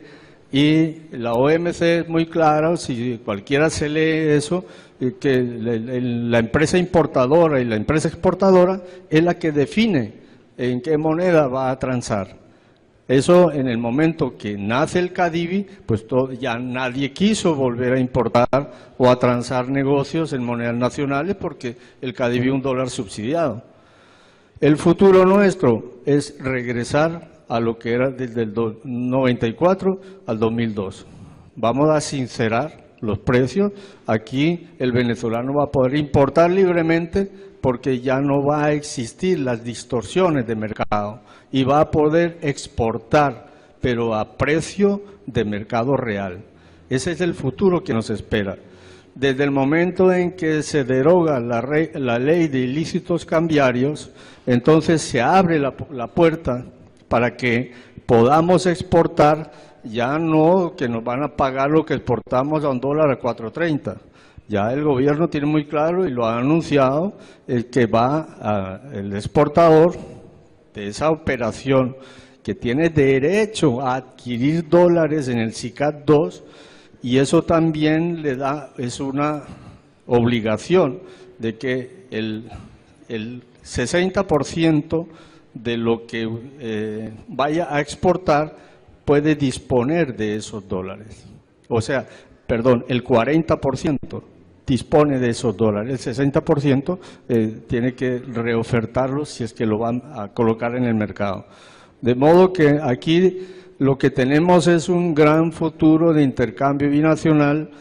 y la OMC es muy clara, si cualquiera se lee eso, que la empresa importadora y la empresa exportadora es la que define en qué moneda va a transar. Eso en el momento que nace el CADIBI, pues ya nadie quiso volver a importar o a transar negocios en monedas nacionales porque el CADIBI es un dólar subsidiado. El futuro nuestro es regresar a lo que era desde el 94 al 2002. Vamos a sincerar los precios. Aquí el venezolano va a poder importar libremente porque ya no va a existir las distorsiones de mercado y va a poder exportar, pero a precio de mercado real. Ese es el futuro que nos espera. Desde el momento en que se deroga la ley de ilícitos cambiarios, entonces se abre la puerta para que podamos exportar ya no que nos van a pagar lo que exportamos a $1 a 4.30. Ya el gobierno tiene muy claro y lo ha anunciado, el que el exportador de esa operación que tiene derecho a adquirir dólares en el SICAD 2, y eso también es una obligación de que el 60% de lo que vaya a exportar puede disponer de esos dólares. O sea, perdón, el 40% dispone de esos dólares, el 60% tiene que reofertarlos si es que lo van a colocar en el mercado. De modo que aquí lo que tenemos es un gran futuro de intercambio binacional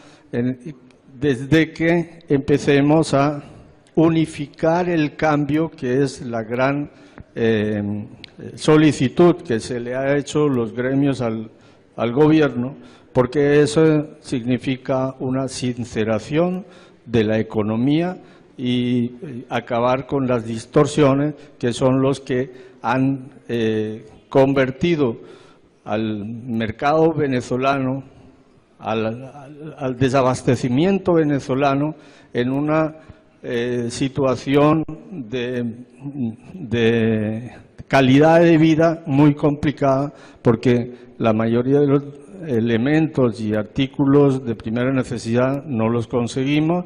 desde que empecemos a unificar el cambio, que es la gran solicitud que se le ha hecho los gremios al gobierno, porque eso significa una sinceración de la economía y acabar con las distorsiones que son los que han convertido al mercado venezolano, al desabastecimiento venezolano en una situación de calidad de vida muy complicada, porque la mayoría de los elementos y artículos de primera necesidad no los conseguimos.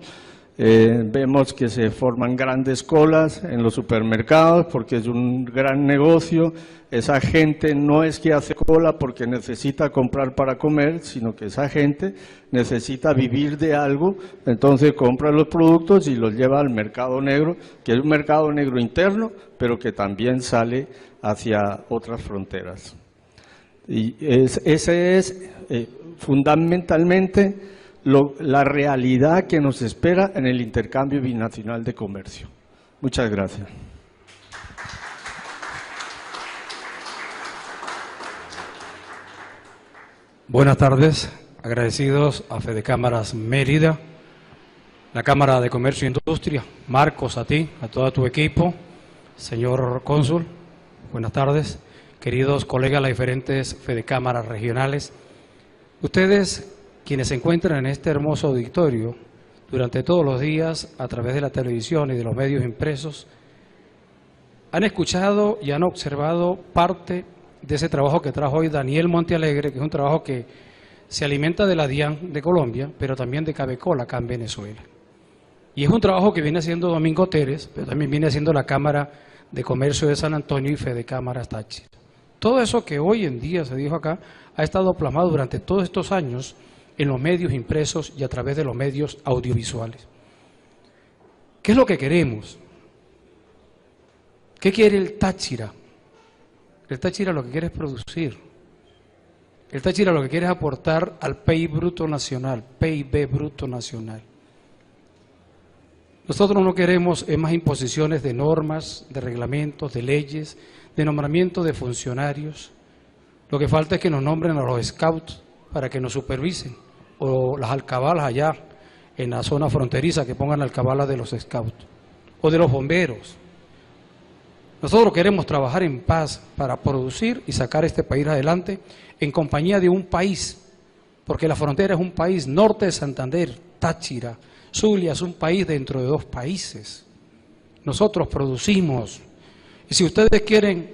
Vemos que se forman grandes colas en los supermercados porque es un gran negocio. Esa gente no es que hace cola porque necesita comprar para comer, sino que esa gente necesita vivir de algo, entonces compra los productos y los lleva al mercado negro, que es un mercado negro interno, pero que también sale hacia otras fronteras. Y ese es fundamentalmente la realidad que nos espera en el intercambio binacional de comercio. Muchas gracias. Buenas tardes, agradecidos a Fedecámaras Mérida, la Cámara de Comercio e Industria, Marcos, a ti, a todo tu equipo, señor cónsul, buenas tardes, queridos colegas de las diferentes Fedecámaras regionales, ustedes quienes se encuentran en este hermoso auditorio durante todos los días a través de la televisión y de los medios impresos, han escuchado y han observado parte de ese trabajo que trajo hoy Daniel Montealegre, que es un trabajo que se alimenta de la DIAN de Colombia, pero también de Cabecol acá en Venezuela. Y es un trabajo que viene haciendo Domingo Teres, pero también viene haciendo la Cámara de Comercio de San Antonio y Fedecámaras Táchira. Todo eso que hoy en día se dijo acá ha estado plasmado durante todos estos años en los medios impresos y a través de los medios audiovisuales. ¿Qué es lo que queremos? ¿Qué quiere el Táchira? El Táchira lo que quiere es producir. El Táchira lo que quiere es aportar al PIB bruto nacional, PIB bruto nacional. Nosotros no queremos más imposiciones de normas, de reglamentos, de leyes, de nombramiento de funcionarios. Lo que falta es que nos nombren a los scouts para que nos supervisen, o las alcabalas allá en la zona fronteriza que pongan alcabalas de los scouts, o de los bomberos. Nosotros queremos trabajar en paz para producir y sacar este país adelante en compañía de un país, porque la frontera es un país, norte de Santander, Táchira, Zulia es un país dentro de dos países. Nosotros producimos, y si ustedes quieren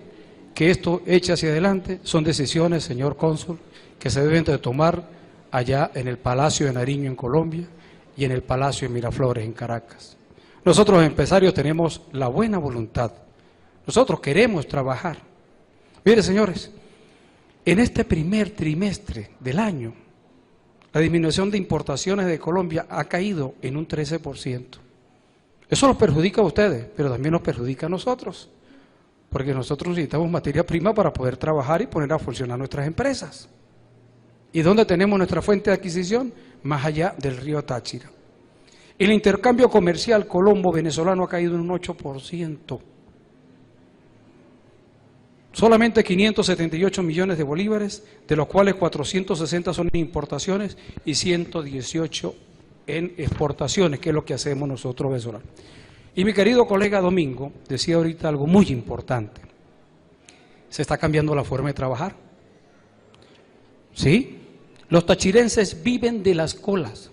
que esto eche hacia adelante, son decisiones, señor cónsul, que se deben de tomar allá en el Palacio de Nariño en Colombia y en el Palacio de Miraflores en Caracas. Nosotros los empresarios tenemos la buena voluntad. Nosotros queremos trabajar. Mire, señores, en este primer trimestre del año, la disminución de importaciones de Colombia ha caído en un 13%. Eso los perjudica a ustedes, pero también nos perjudica a nosotros, porque nosotros necesitamos materia prima para poder trabajar y poner a funcionar nuestras empresas. ¿Y dónde tenemos nuestra fuente de adquisición? Más allá del río Táchira. El intercambio comercial colombo-venezolano ha caído en un 8%. Solamente 578 millones de bolívares, de los cuales 460 son en importaciones y 118 en exportaciones, que es lo que hacemos nosotros venezolanos. Y mi querido colega Domingo decía ahorita algo muy importante. Se está cambiando la forma de trabajar. ¿Sí? Los tachirenses viven de las colas.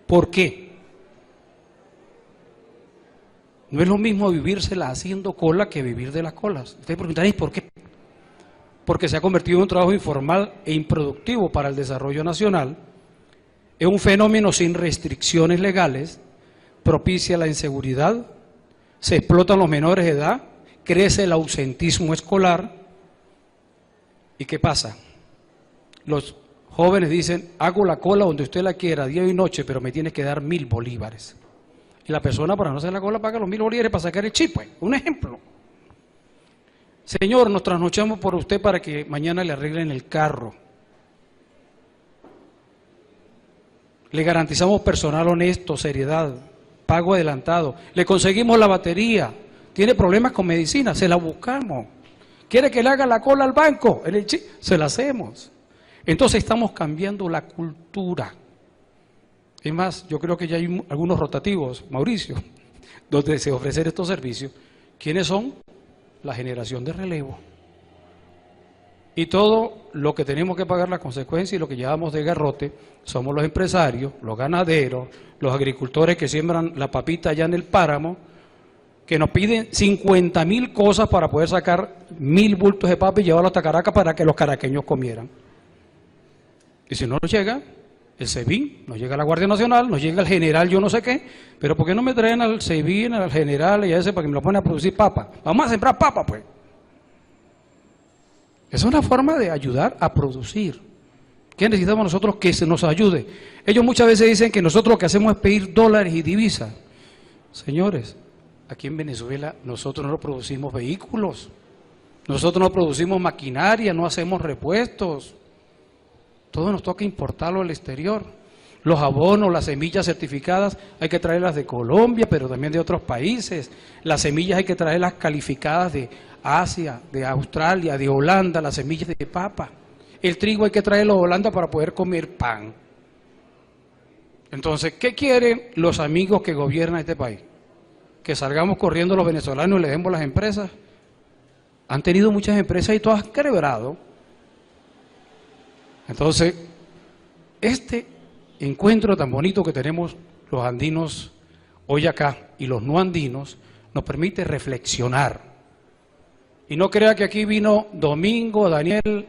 ¿Por qué? No es lo mismo vivírsela haciendo cola que vivir de las colas. Ustedes preguntaréis por qué. Porque se ha convertido en un trabajo informal e improductivo para el desarrollo nacional. Es un fenómeno sin restricciones legales, propicia la inseguridad, se explotan los menores de edad, crece el ausentismo escolar. ¿Y qué pasa? Los jóvenes dicen, hago la cola donde usted la quiera, día y noche, pero me tienes que dar 1000 bolívares. Y la persona para no hacer la cola paga los 1000 bolívares para sacar el chip, pues. Un ejemplo. Señor, nos trasnochamos por usted para que mañana le arreglen el carro. Le garantizamos personal honesto, seriedad, pago adelantado. Le conseguimos la batería. Tiene problemas con medicina, se la buscamos. ¿Quiere que le haga la cola al banco? En el chip, se la hacemos. Entonces estamos cambiando la cultura. Es más, yo creo que ya hay algunos rotativos, Mauricio, donde se ofrecen estos servicios. ¿Quiénes son? La generación de relevo. Y todo lo que tenemos que pagar la consecuencia y lo que llevamos de garrote somos los empresarios, los ganaderos, los agricultores que siembran la papita allá en el páramo, que nos piden 50.000 cosas para poder sacar 1000 bultos de papa y llevarlo hasta Caracas para que los caraqueños comieran. Y si no nos llega el SEBIN, nos llega la Guardia Nacional, nos llega el general yo no sé qué, pero ¿por qué no me traen al SEBIN, al general y a ese para que me lo ponen a producir papa? Vamos a sembrar papa, pues. Es una forma de ayudar a producir. ¿Qué necesitamos nosotros? Que se nos ayude. Ellos muchas veces dicen que nosotros lo que hacemos es pedir dólares y divisas. Señores, aquí en Venezuela nosotros no producimos vehículos, nosotros no producimos maquinaria, no hacemos repuestos. Todo nos toca importarlo al exterior. Los abonos, las semillas certificadas, hay que traerlas de Colombia, pero también de otros países. Las semillas hay que traerlas calificadas de Asia, de Australia, de Holanda, las semillas de papa. El trigo hay que traerlo de Holanda para poder comer pan. Entonces, ¿qué quieren los amigos que gobiernan este país? ¿Que salgamos corriendo los venezolanos y le demos las empresas? Han tenido muchas empresas y todas han quebrado. Entonces, este encuentro tan bonito que tenemos los andinos hoy acá y los no andinos nos permite reflexionar. Y no crea que aquí vino Domingo, Daniel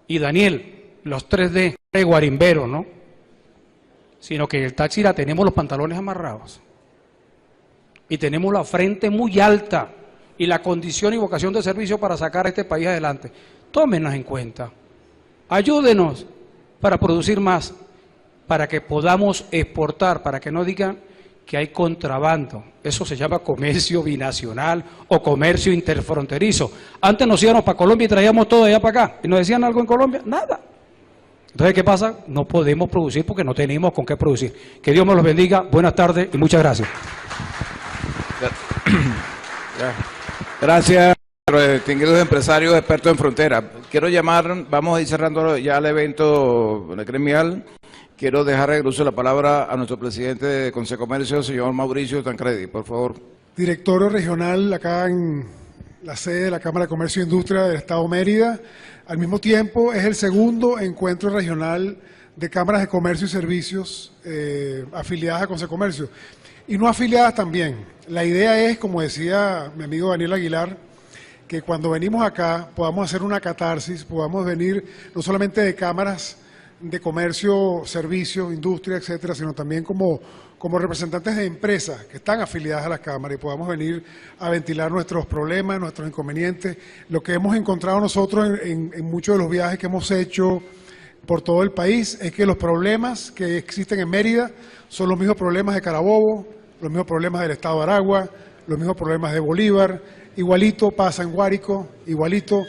y Daniel, los 3D de guarimbero, ¿no? Sino que en el Táchira tenemos los pantalones amarrados y tenemos la frente muy alta y la condición y vocación de servicio para sacar a este país adelante. Tómenos en cuenta. Ayúdenos para producir más, para que podamos exportar, para que no digan que hay contrabando. Eso se llama comercio binacional o comercio interfronterizo. Antes nos íbamos para Colombia y traíamos todo allá para acá. ¿Y nos decían algo en Colombia? Nada. Entonces, ¿qué pasa? No podemos producir porque no tenemos con qué producir. Que Dios me los bendiga. Buenas tardes y muchas gracias. Gracias. Distinguidos empresarios expertos en frontera. Quiero llamar, vamos a ir cerrando ya el evento gremial. Quiero dejar el uso de la palabra a nuestro presidente de Consecomercio, señor Mauricio Tancredi, por favor. Directorio regional acá en la sede de la Cámara de Comercio e Industria del Estado Mérida. Al mismo tiempo es el segundo encuentro regional de cámaras de comercio y servicios afiliadas a Consecomercio y no afiliadas también. La idea es, como decía mi amigo Daniel Aguilar, que cuando venimos acá podamos hacer una catarsis, podamos venir no solamente de cámaras de comercio, servicios, industria, etcétera, sino también como representantes de empresas que están afiliadas a las cámaras y podamos venir a ventilar nuestros problemas, nuestros inconvenientes. Lo que hemos encontrado nosotros en muchos de los viajes que hemos hecho por todo el país es que los problemas que existen en Mérida son los mismos problemas de Carabobo, los mismos problemas del Estado de Aragua, los mismos problemas de Bolívar. Igualito pasa en Guárico, igualito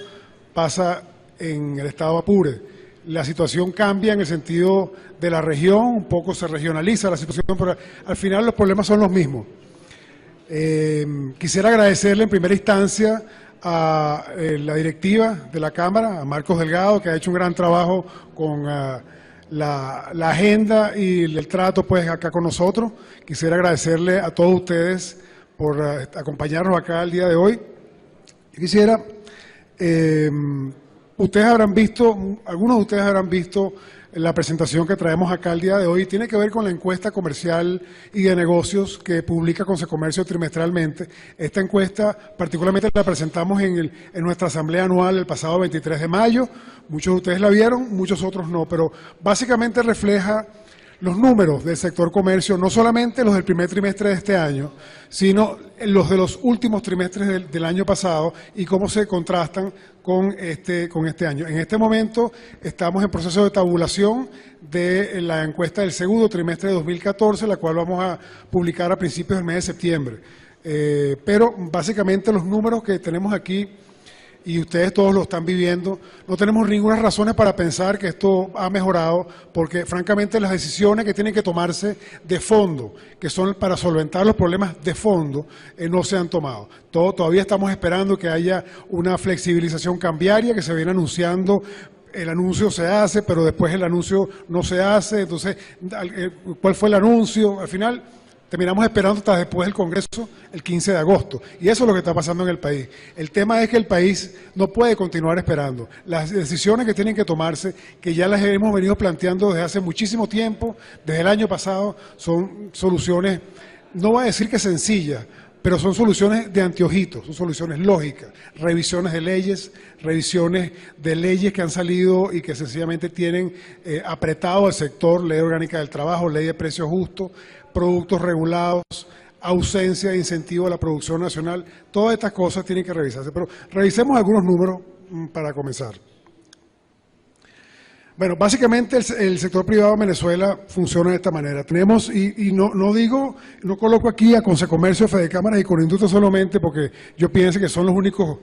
pasa en el estado de Apure. La situación cambia en el sentido de la región, un poco se regionaliza la situación, pero al final los problemas son los mismos. Quisiera agradecerle en primera instancia a la directiva de la Cámara, a Marcos Delgado, que ha hecho un gran trabajo con la agenda y el trato pues acá con nosotros. Quisiera agradecerle a todos ustedes por acompañarnos acá el día de hoy. Yo quisiera ustedes habrán visto, algunos de ustedes habrán visto la presentación que traemos acá el día de hoy. Tiene que ver con la encuesta comercial y de negocios que publica Consecomercio trimestralmente. Esta encuesta particularmente la presentamos en nuestra asamblea anual el pasado 23 de mayo. Muchos de ustedes la vieron, muchos otros no, pero básicamente refleja los números del sector comercio, no solamente los del primer trimestre de este año, sino los de los últimos trimestres del año pasado y cómo se contrastan con este año. En este momento estamos en proceso de tabulación de la encuesta del segundo trimestre de 2014, la cual vamos a publicar a principios del mes de septiembre. Pero básicamente los números que tenemos aquí, y ustedes todos lo están viviendo, no tenemos ninguna razones para pensar que esto ha mejorado, porque francamente las decisiones que tienen que tomarse de fondo, que son para solventar los problemas de fondo, no se han tomado. Todavía estamos esperando que haya una flexibilización cambiaria que se viene anunciando. El anuncio se hace, pero después el anuncio no se hace. Entonces, ¿cuál fue el anuncio? Al final terminamos esperando hasta después del Congreso, el 15 de agosto. Y eso es lo que está pasando en el país. El tema es que el país no puede continuar esperando. Las decisiones que tienen que tomarse, que ya las hemos venido planteando desde hace muchísimo tiempo, desde el año pasado, son soluciones, no voy a decir que sencillas, pero son soluciones de anteojitos, son soluciones lógicas, revisiones de leyes que han salido y que sencillamente tienen apretado al sector, ley orgánica del trabajo, ley de precios justos, productos regulados, ausencia de incentivo a la producción nacional. Todas estas cosas tienen que revisarse, pero revisemos algunos números para comenzar. Bueno, básicamente el sector privado en Venezuela funciona de esta manera. Tenemos, y no coloco aquí a Consecomercio, Fedecámaras y Corindustria solamente porque yo pienso que son los únicos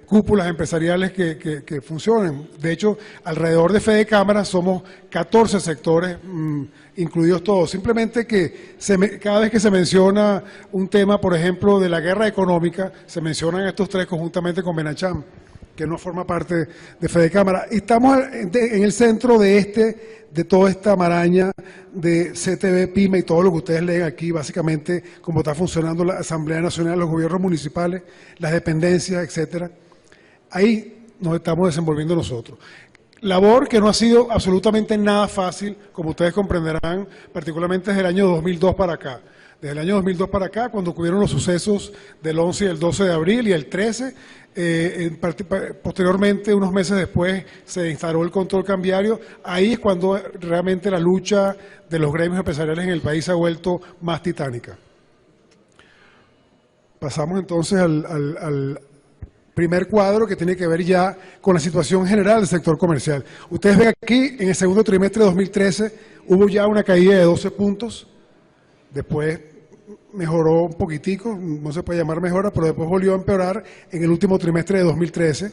cúpulas empresariales que funcionan. De hecho, alrededor de Fedecámaras somos 14 sectores, incluidos todos. Simplemente que cada vez que se menciona un tema, por ejemplo, de la guerra económica, se mencionan estos tres conjuntamente con Benacham, que no forma parte de Fedecámara. Estamos en el centro de toda esta maraña de CTV, PYME y todo lo que ustedes leen aquí, básicamente cómo está funcionando la Asamblea Nacional, los gobiernos municipales, las dependencias, etcétera. Ahí nos estamos desenvolviendo nosotros. Labor que no ha sido absolutamente nada fácil, como ustedes comprenderán, particularmente desde el año 2002 para acá. Desde el año 2002 para acá, cuando ocurrieron los sucesos del 11 y el 12 de abril y el 13, posteriormente, unos meses después, se instaló el control cambiario. Ahí es cuando realmente la lucha de los gremios empresariales en el país se ha vuelto más titánica. Pasamos entonces al primer cuadro, que tiene que ver ya con la situación general del sector comercial. Ustedes ven aquí, en el segundo trimestre de 2013, hubo ya una caída de 12 puntos, después mejoró un poquitico, no se puede llamar mejora, pero después volvió a empeorar en el último trimestre de 2013,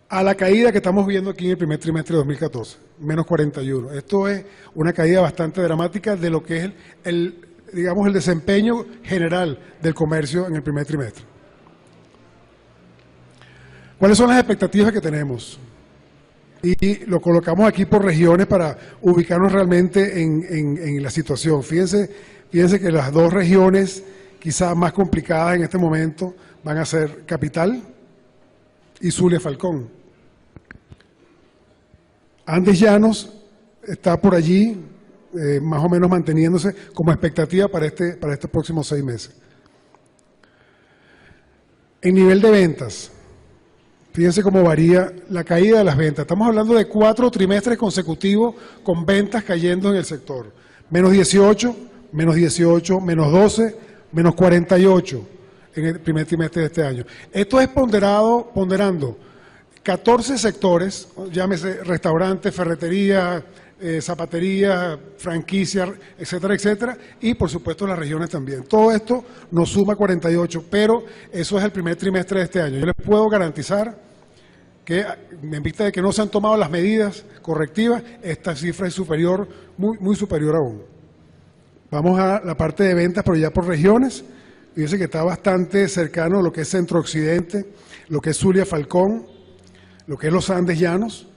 a la caída que estamos viendo aquí en el primer trimestre de 2014, menos 41. Esto es una caída bastante dramática de lo que es el desempeño general del comercio en el primer trimestre. ¿Cuáles son las expectativas que tenemos? Y lo colocamos aquí por regiones para ubicarnos realmente en la situación. Fíjense que las dos regiones quizás más complicadas en este momento van a ser Capital y Zulia Falcón. Andes Llanos está por allí, más o menos manteniéndose como expectativa para estos próximos 6 meses. En nivel de ventas, fíjense cómo varía la caída de las ventas. Estamos hablando de 4 trimestres consecutivos con ventas cayendo en el sector. Menos 18, menos 18, menos 12, menos 48 en el primer trimestre de este año. Esto es ponderando 14 sectores, llámese restaurantes, ferretería, zapatería, franquicia, etcétera, etcétera, y por supuesto las regiones también. Todo esto nos suma 48, pero eso es el primer trimestre de este año. Yo les puedo garantizar que, en vista de que no se han tomado las medidas correctivas, esta cifra es superior, muy superior aún. Vamos a la parte de ventas, pero ya por regiones. Fíjense que está bastante cercano a lo que es Centro-Occidente, lo que es Zulia Falcón, lo que es los Andes Llanos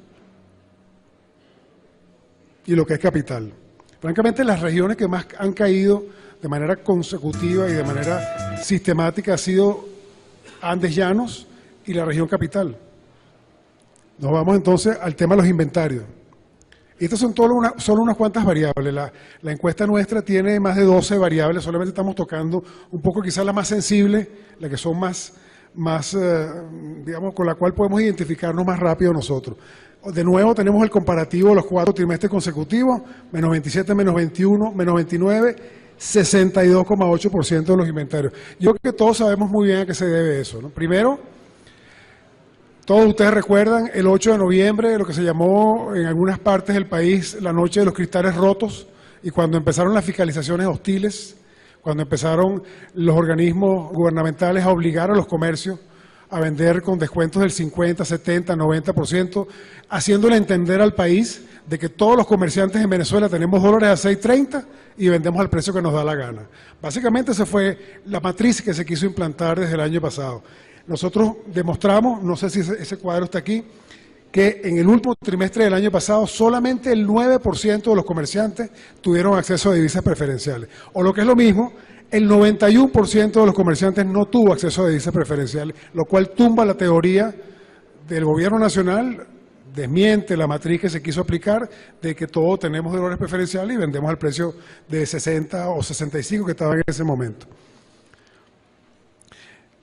y lo que es Capital. Francamente, las regiones que más han caído de manera consecutiva y de manera sistemática ha sido Andes Llanos y la región Capital. Nos vamos entonces al tema de los inventarios. Y estas son solo unas cuantas variables. La encuesta nuestra tiene más de 12 variables, solamente estamos tocando un poco quizás la más sensible, la que son más digamos, con la cual podemos identificarnos más rápido nosotros. De nuevo tenemos el comparativo de los 4 trimestres consecutivos, menos 27, menos 21, menos 29, 62,8% de los inventarios. Yo creo que todos sabemos muy bien a qué se debe eso, ¿no? Primero, todos ustedes recuerdan el 8 de noviembre, lo que se llamó en algunas partes del país la noche de los cristales rotos, y cuando empezaron las fiscalizaciones hostiles, cuando empezaron los organismos gubernamentales a obligar a los comercios a vender con descuentos del 50, 70, 90%, haciéndole entender al país de que todos los comerciantes en Venezuela tenemos dólares a 6.30 y vendemos al precio que nos da la gana. Básicamente esa fue la matriz que se quiso implantar desde el año pasado. Nosotros demostramos, no sé si ese cuadro está aquí, que en el último trimestre del año pasado solamente el 9% de los comerciantes tuvieron acceso a divisas preferenciales. O lo que es lo mismo, el 91% de los comerciantes no tuvo acceso a divisas preferenciales, lo cual tumba la teoría del gobierno nacional, desmiente la matriz que se quiso aplicar de que todos tenemos dólares preferenciales y vendemos al precio de 60 o 65 que estaban en ese momento.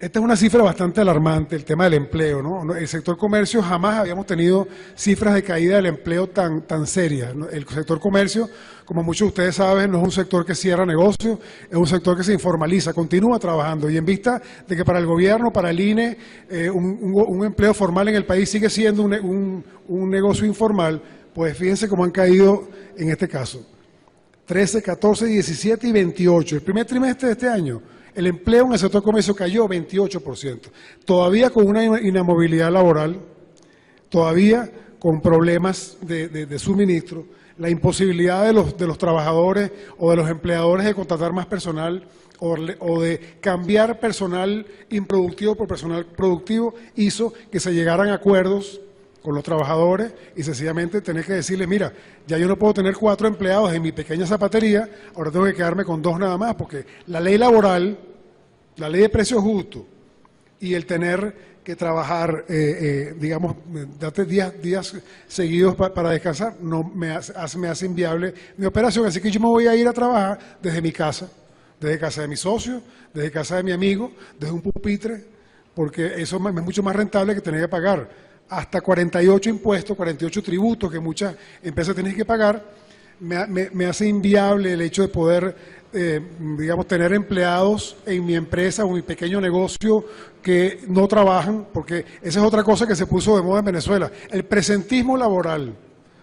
Esta es una cifra bastante alarmante, el tema del empleo, ¿no? El sector comercio jamás habíamos tenido cifras de caída del empleo tan serias, ¿no? El sector comercio, como muchos de ustedes saben, no es un sector que cierra negocios, es un sector que se informaliza, continúa trabajando. Y en vista de que para el gobierno, para el INE, un empleo formal en el país sigue siendo un negocio informal, pues fíjense cómo han caído en este caso. 13, 14, 17 y 28. El primer trimestre de este año, el empleo en el sector comercio cayó 28%, todavía con una inamovilidad laboral, todavía con problemas de suministro, la imposibilidad de los trabajadores o de los empleadores de contratar más personal o de cambiar personal improductivo por personal productivo hizo que se llegaran a acuerdos con los trabajadores y sencillamente tener que decirles, mira, ya yo no puedo tener 4 empleados en mi pequeña zapatería, ahora tengo que quedarme con 2 nada más, porque la ley laboral, la ley de precios justos y el tener que trabajar, digamos, date días seguidos para descansar, no me hace inviable mi operación, así que yo me voy a ir a trabajar desde mi casa, desde casa de mi socio, desde casa de mi amigo, desde un pupitre, porque eso es mucho más rentable que tener que pagar hasta 48 impuestos, 48 tributos que muchas empresas tienen que pagar. Me hace inviable el hecho de poder, digamos, tener empleados en mi empresa o mi pequeño negocio que no trabajan, porque esa es otra cosa que se puso de moda en Venezuela, el presentismo laboral.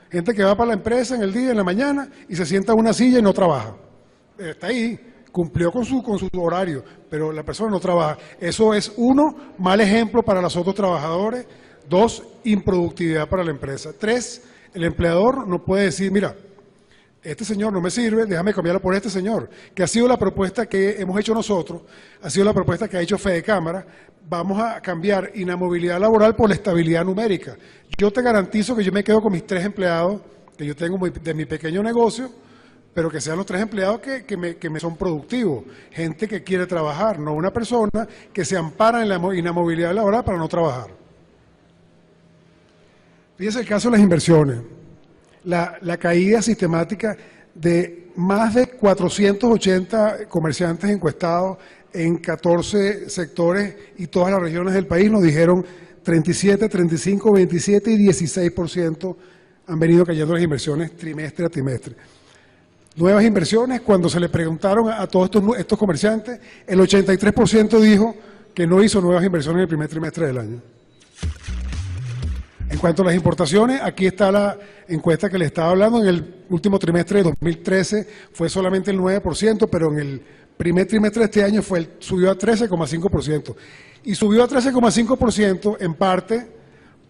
Gente que va para la empresa en el día, en la mañana, y se sienta en una silla y no trabaja. Está ahí, cumplió con su horario, pero la persona no trabaja. Eso es, 1, mal ejemplo para los otros trabajadores. 2, improductividad para la empresa. 3, el empleador no puede decir, mira, este señor no me sirve, déjame cambiarlo por este señor, que ha sido la propuesta que hemos hecho nosotros, ha sido la propuesta que ha hecho Fede Cámara, vamos a cambiar inamovilidad laboral por la estabilidad numérica. Yo te garantizo que yo me quedo con mis 3 empleados que yo tengo de mi pequeño negocio, pero que sean los 3 empleados que me son productivos, gente que quiere trabajar, no una persona que se ampara en la inamovilidad laboral para no trabajar. Fíjense el caso de las inversiones, la caída sistemática de más de 480 comerciantes encuestados en 14 sectores y todas las regiones del país nos dijeron 37, 35, 27 y 16% han venido cayendo las inversiones trimestre a trimestre. Nuevas inversiones, cuando se le preguntaron a todos estos comerciantes, el 83% dijo que no hizo nuevas inversiones en el primer trimestre del año. En cuanto a las importaciones, aquí está la encuesta que le estaba hablando. En el último trimestre de 2013 fue solamente el 9%, pero en el primer trimestre de este año subió a 13,5%. Y subió a 13,5% en parte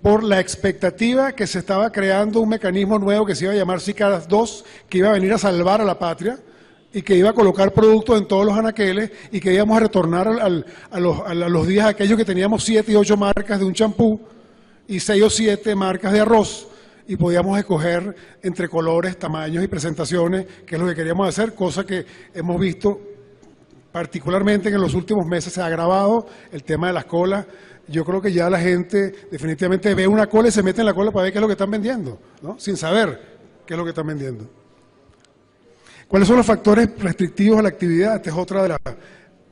por la expectativa que se estaba creando un mecanismo nuevo que se iba a llamar SICAD 2, que iba a venir a salvar a la patria y que iba a colocar productos en todos los anaqueles y que íbamos a retornar a los días aquellos que teníamos 7 y 8 marcas de un champú y 6 o 7 marcas de arroz y podíamos escoger entre colores, tamaños y presentaciones, que es lo que queríamos hacer, cosa que hemos visto particularmente en los últimos meses se ha agravado el tema de las colas. Yo creo que ya la gente definitivamente ve una cola y se mete en la cola para ver qué es lo que están vendiendo, ¿no? Sin saber qué es lo que están vendiendo. ¿Cuáles son los factores restrictivos a la actividad? Esta es otra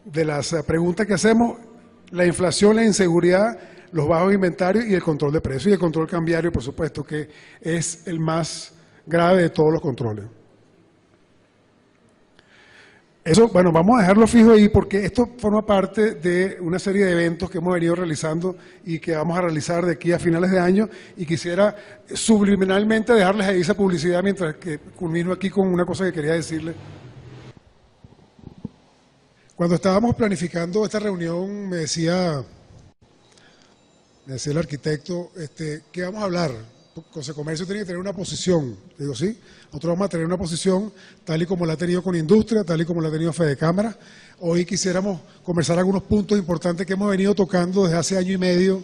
de las preguntas que hacemos. La inflación, la inseguridad, los bajos inventarios y el control de precios. Y el control cambiario, por supuesto, que es el más grave de todos los controles. Eso, bueno, vamos a dejarlo fijo ahí porque esto forma parte de una serie de eventos que hemos venido realizando y que vamos a realizar de aquí a finales de año, y quisiera subliminalmente dejarles ahí esa publicidad mientras que culmino aquí con una cosa que quería decirles. Cuando estábamos planificando esta reunión me decía el arquitecto, ¿qué vamos a hablar? Consecomercio tiene que tener una posición. Digo, sí, nosotros vamos a tener una posición tal y como la ha tenido con Industria, tal y como la ha tenido Fedecámara. Hoy quisiéramos conversar algunos puntos importantes que hemos venido tocando desde hace año y medio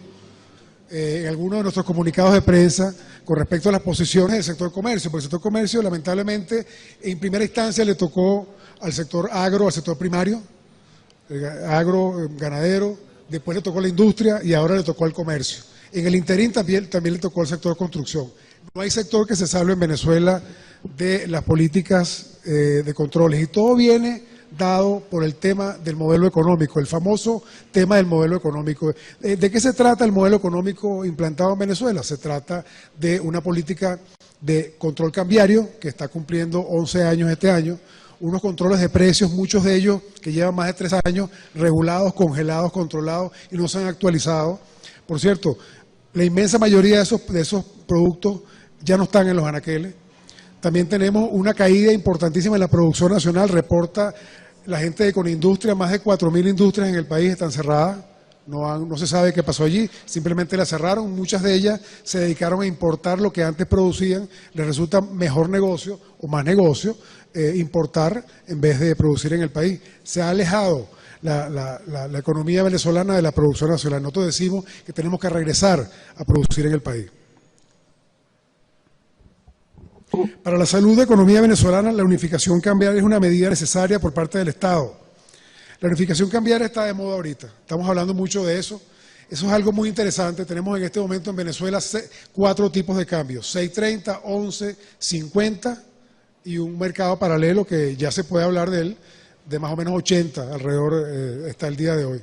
en algunos de nuestros comunicados de prensa con respecto a las posiciones del sector comercio, porque el sector comercio lamentablemente en primera instancia le tocó al sector agro, al sector primario, agro, ganadero, después le tocó la industria y ahora le tocó al comercio. En el interín también le tocó al sector construcción. No hay sector que se salve en Venezuela de las políticas de controles, y todo viene dado por el tema del modelo económico, el famoso tema del modelo económico. ¿De qué se trata el modelo económico implantado en Venezuela? Se trata de una política de control cambiario que está cumpliendo 11 años este año, unos controles de precios, muchos de ellos que llevan más de 3 años, regulados, congelados, controlados y no se han actualizado. Por cierto, la inmensa mayoría de esos productos ya no están en los anaqueles. También tenemos una caída importantísima en la producción nacional. Reporta la gente de Conindustria, más de 4.000 industrias en el país están cerradas. No se sabe qué pasó allí, simplemente las cerraron. Muchas de ellas se dedicaron a importar lo que antes producían. Les resulta mejor negocio o más negocio importar en vez de producir en el país. Se ha alejado la economía venezolana de la producción nacional. Nosotros decimos que tenemos que regresar a producir en el país. Para la salud de la economía venezolana, la unificación cambiaria es una medida necesaria por parte del Estado. La unificación cambiaria está de moda ahorita, estamos hablando mucho de eso. Eso es algo muy interesante. Tenemos en este momento en Venezuela 4 tipos de cambios: 630, 11, 50 y un mercado paralelo que ya se puede hablar de él, de más o menos 80 alrededor está el día de hoy.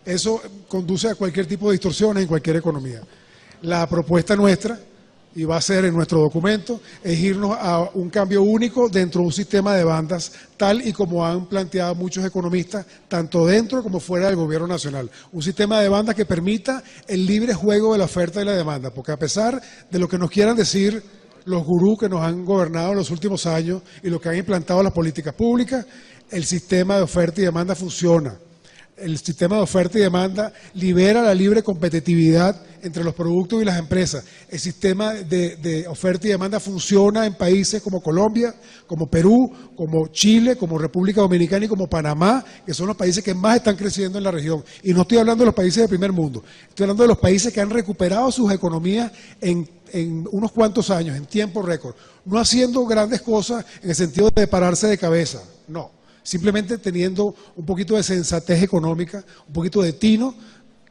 Eso conduce a cualquier tipo de distorsiones en cualquier economía. La propuesta nuestra, y va a ser en nuestro documento, es irnos a un cambio único dentro de un sistema de bandas, tal y como han planteado muchos economistas, tanto dentro como fuera del gobierno nacional. Un sistema de bandas que permita el libre juego de la oferta y la demanda, porque a pesar de lo que nos quieran decir los gurús que nos han gobernado en los últimos años y los que han implantado las políticas públicas, el sistema de oferta y demanda funciona. El sistema de oferta y demanda libera la libre competitividad entre los productos y las empresas. El sistema de oferta y demanda funciona en países como Colombia, como Perú, como Chile, como República Dominicana y como Panamá, que son los países que más están creciendo en la región. Y no estoy hablando de los países del primer mundo, estoy hablando de los países que han recuperado sus economías en unos cuantos años, en tiempo récord. No haciendo grandes cosas en el sentido de pararse de cabeza, no. Simplemente teniendo un poquito de sensatez económica, un poquito de tino,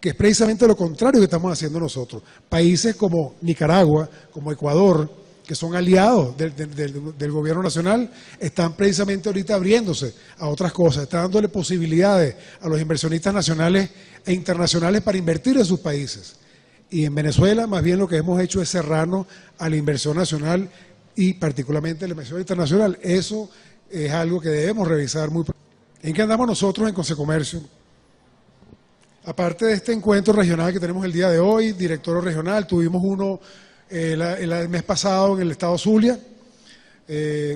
que es precisamente lo contrario que estamos haciendo nosotros. Países como Nicaragua, como Ecuador, que son aliados del gobierno nacional, están precisamente ahorita abriéndose a otras cosas, están dándole posibilidades a los inversionistas nacionales e internacionales para invertir en sus países. Y en Venezuela, más bien lo que hemos hecho es cerrarnos a la inversión nacional y particularmente a la inversión internacional. Eso es algo que debemos revisar muy pronto. ¿En qué andamos nosotros en Consecomercio? Aparte de este encuentro regional que tenemos el día de hoy, directorio regional, tuvimos uno el mes pasado en el estado Zulia,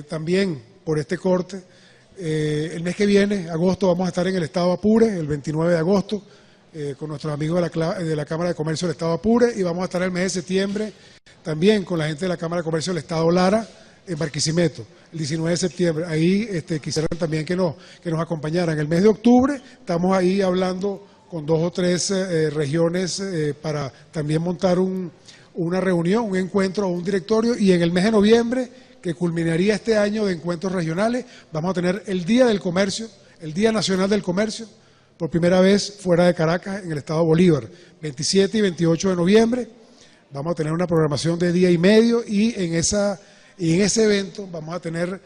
también por este corte. El mes que viene, agosto, vamos a estar en el estado Apure, el 29 de agosto, con nuestros amigos de la Cámara de Comercio del estado Apure, y vamos a estar el mes de septiembre también con la gente de la Cámara de Comercio del estado Lara, en Barquisimeto, el 19 de septiembre. Ahí quisieran también que nos acompañaran. El mes de octubre estamos ahí hablando con 2 o 3 regiones para también montar una reunión, un encuentro o un directorio, y en el mes de noviembre, que culminaría este año de encuentros regionales, vamos a tener el Día del Comercio el Día Nacional del Comercio, por primera vez fuera de Caracas, en el estado Bolívar, 27 y 28 de noviembre. Vamos a tener una programación de día y medio y en ese evento vamos a tener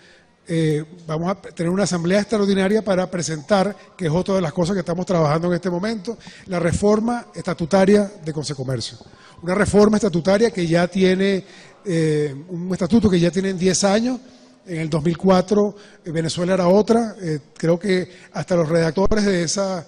una asamblea extraordinaria para presentar, que es otra de las cosas que estamos trabajando en este momento, la reforma estatutaria de Consecomercio. Una reforma estatutaria que ya tiene un estatuto que ya tiene 10 años. En el 2004 Venezuela era otra. Creo que hasta los redactores de esos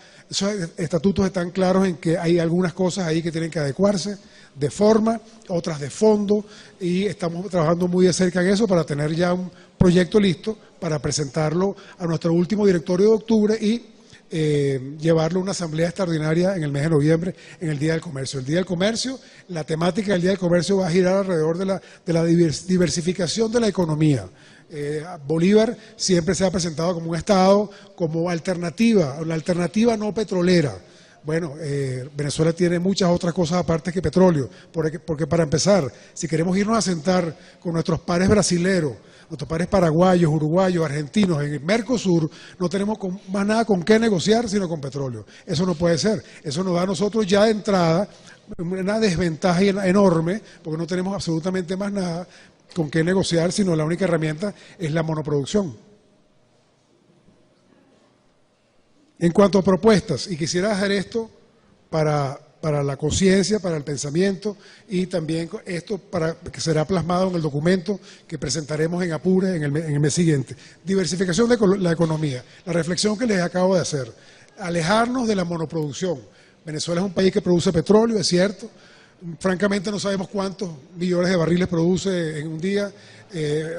estatutos están claros en que hay algunas cosas ahí que tienen que adecuarse de forma, otras de fondo, y estamos trabajando muy de cerca en eso para tener ya un proyecto listo para presentarlo a nuestro último directorio de octubre y llevarlo a una asamblea extraordinaria en el mes de noviembre, en el Día del Comercio. El Día del Comercio, la temática del Día del Comercio va a girar alrededor de la diversificación de la economía. Bolívar siempre se ha presentado como un Estado, como alternativa, la alternativa no petrolera. Bueno, Venezuela tiene muchas otras cosas aparte que petróleo, porque para empezar, si queremos irnos a sentar con nuestros pares brasileros, nuestros pares paraguayos, uruguayos, argentinos en el Mercosur, no tenemos más nada con qué negociar sino con petróleo. Eso no puede ser. Eso nos da a nosotros ya de entrada una desventaja enorme, porque no tenemos absolutamente más nada con qué negociar, sino la única herramienta es la monoproducción. En cuanto a propuestas, y quisiera dejar esto para la conciencia, para el pensamiento, y también esto que será plasmado en el documento que presentaremos en Apure en el mes siguiente. Diversificación de la economía, la reflexión que les acabo de hacer, alejarnos de la monoproducción. Venezuela es un país que produce petróleo, es cierto. Francamente no sabemos cuántos millones de barriles produce en un día.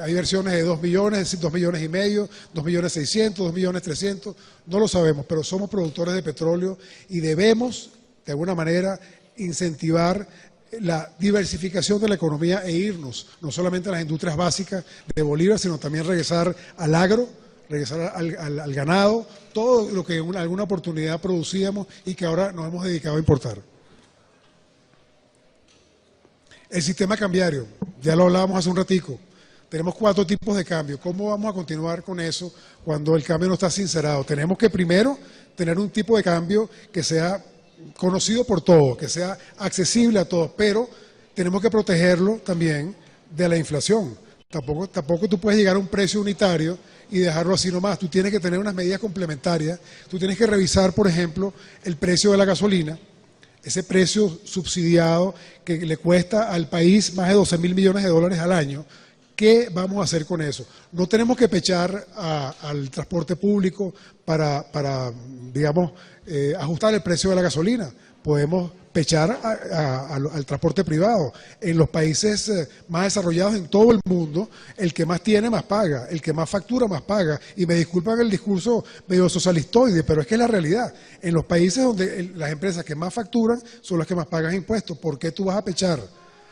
Hay versiones de 2 millones, 2 millones y medio, 2 millones 600, 2 millones 300, no lo sabemos, pero somos productores de petróleo y debemos, de alguna manera, incentivar la diversificación de la economía e irnos, no solamente a las industrias básicas de Bolívar, sino también regresar al agro, regresar al ganado, todo lo que en alguna oportunidad producíamos y que ahora nos hemos dedicado a importar. El sistema cambiario, ya lo hablábamos hace un ratico, tenemos 4 tipos de cambio. ¿Cómo vamos a continuar con eso cuando el cambio no está sincerado? Tenemos que primero tener un tipo de cambio que sea conocido por todos, que sea accesible a todos, pero tenemos que protegerlo también de la inflación. Tampoco tú puedes llegar a un precio unitario y dejarlo así nomás. Tú tienes que tener unas medidas complementarias. Tú tienes que revisar, por ejemplo, el precio de la gasolina, ese precio subsidiado que le cuesta al país más de 12.000 millones de dólares al año. ¿Qué vamos a hacer con eso? No tenemos que pechar al transporte público para digamos, ajustar el precio de la gasolina. Podemos pechar al transporte privado. En los países más desarrollados en todo el mundo, el que más tiene más paga, el que más factura más paga. Y me disculpan el discurso medio socialistoide, pero es que es la realidad. En los países donde las empresas que más facturan son las que más pagan impuestos. ¿Por qué tú vas a pechar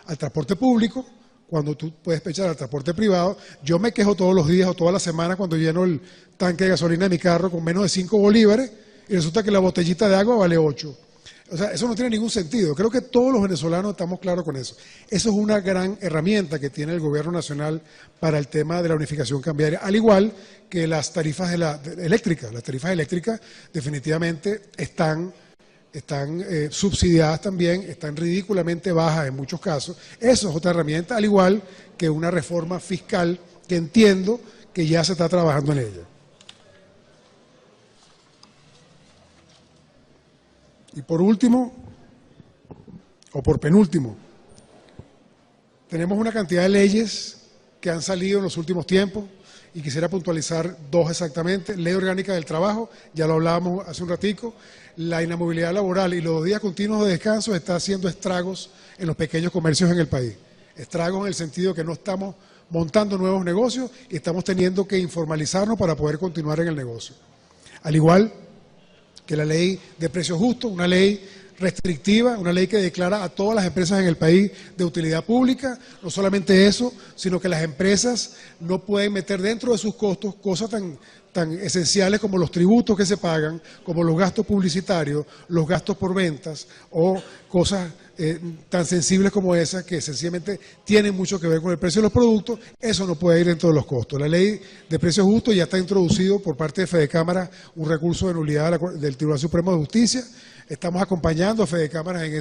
al transporte público cuando tú puedes pechar al transporte privado? Yo me quejo todos los días o toda la semana cuando lleno el tanque de gasolina de mi carro con menos de 5 bolívares y resulta que la botellita de agua vale 8. O sea, eso no tiene ningún sentido. Creo que todos los venezolanos estamos claros con eso. Eso es una gran herramienta que tiene el gobierno nacional para el tema de la unificación cambiaria, al igual que las tarifas eléctricas. Las tarifas eléctricas definitivamente están subsidiadas también, están ridículamente bajas en muchos casos. Eso es otra herramienta, al igual que una reforma fiscal que entiendo que ya se está trabajando en ella. Y por último, o por penúltimo, tenemos una cantidad de leyes que han salido en los últimos tiempos y quisiera puntualizar 2 exactamente. Ley Orgánica del Trabajo, ya lo hablábamos hace un ratico. La inamovilidad laboral y los días continuos de descanso está haciendo estragos en los pequeños comercios en el país. Estragos en el sentido que no estamos montando nuevos negocios y estamos teniendo que informalizarnos para poder continuar en el negocio. Al igual que la ley de precios justos, una ley restrictiva, una ley que declara a todas las empresas en el país de utilidad pública. No solamente eso, sino que las empresas no pueden meter dentro de sus costos cosas tan esenciales como los tributos que se pagan, como los gastos publicitarios, los gastos por ventas o cosas tan sensibles como esas que sencillamente tienen mucho que ver con el precio de los productos. Eso no puede ir dentro de los costos. La ley de precios justos ya está introducido por parte de Fedecámaras un recurso de nulidad del Tribunal Supremo de Justicia. Estamos acompañando a Fedecámaras en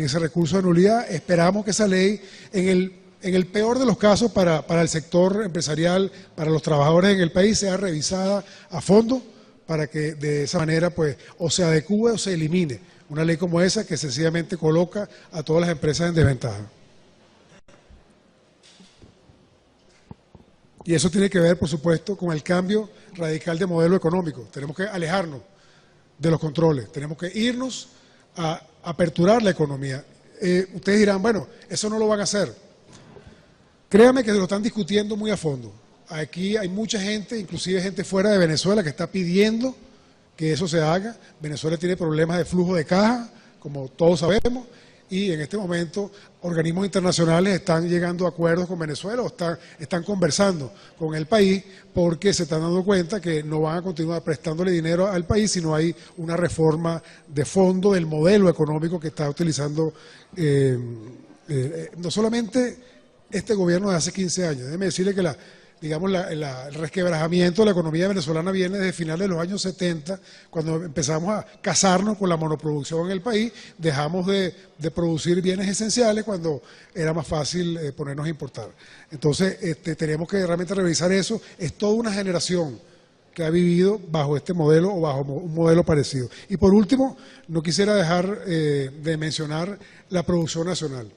ese recurso de nulidad. Esperamos que esa ley, en el peor de los casos para el sector empresarial, para los trabajadores en el país, sea revisada a fondo para que de esa manera pues o se adecúe o se elimine una ley como esa que sencillamente coloca a todas las empresas en desventaja. Y eso tiene que ver, por supuesto, con el cambio radical de modelo económico. Tenemos que alejarnos de los controles, tenemos que irnos a aperturar la economía. Ustedes dirán, bueno, eso no lo van a hacer. Créanme que lo están discutiendo muy a fondo. Aquí hay mucha gente, inclusive gente fuera de Venezuela, que está pidiendo que eso se haga. Venezuela tiene problemas de flujo de caja, como todos sabemos, y en este momento organismos internacionales están llegando a acuerdos con Venezuela o están conversando con el país porque se están dando cuenta que no van a continuar prestándole dinero al país si no hay una reforma de fondo del modelo económico que está utilizando no solamente este gobierno de hace 15 años. Déjeme decirle que el resquebrajamiento de la economía venezolana viene desde finales de los años 70, cuando empezamos a casarnos con la monoproducción en el país, dejamos de producir bienes esenciales cuando era más fácil ponernos a importar. Entonces, tenemos que realmente revisar eso. Es toda una generación que ha vivido bajo este modelo o bajo un modelo parecido. Y por último, no quisiera dejar de mencionar la producción nacional.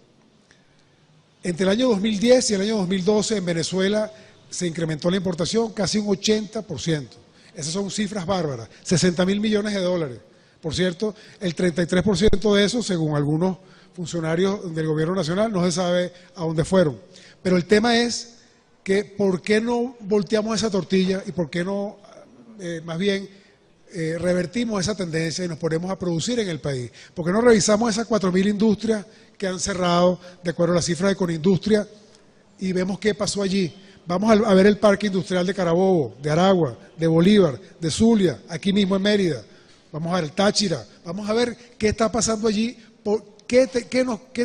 Entre el año 2010 y el año 2012 en Venezuela se incrementó la importación casi un 80%. Esas son cifras bárbaras, 60.000 millones de dólares. Por cierto, el 33% de eso, según algunos funcionarios del gobierno nacional, no se sabe a dónde fueron. Pero el tema es que ¿por qué no volteamos esa tortilla y por qué no, más bien, revertimos esa tendencia y nos ponemos a producir en el país? ¿Por qué no revisamos esas 4.000 industrias que han cerrado, de acuerdo a las cifras de Conindustria, y vemos qué pasó allí? Vamos a ver el parque industrial de Carabobo, de Aragua, de Bolívar, de Zulia, aquí mismo en Mérida. Vamos a ver el Táchira, vamos a ver qué está pasando allí, qué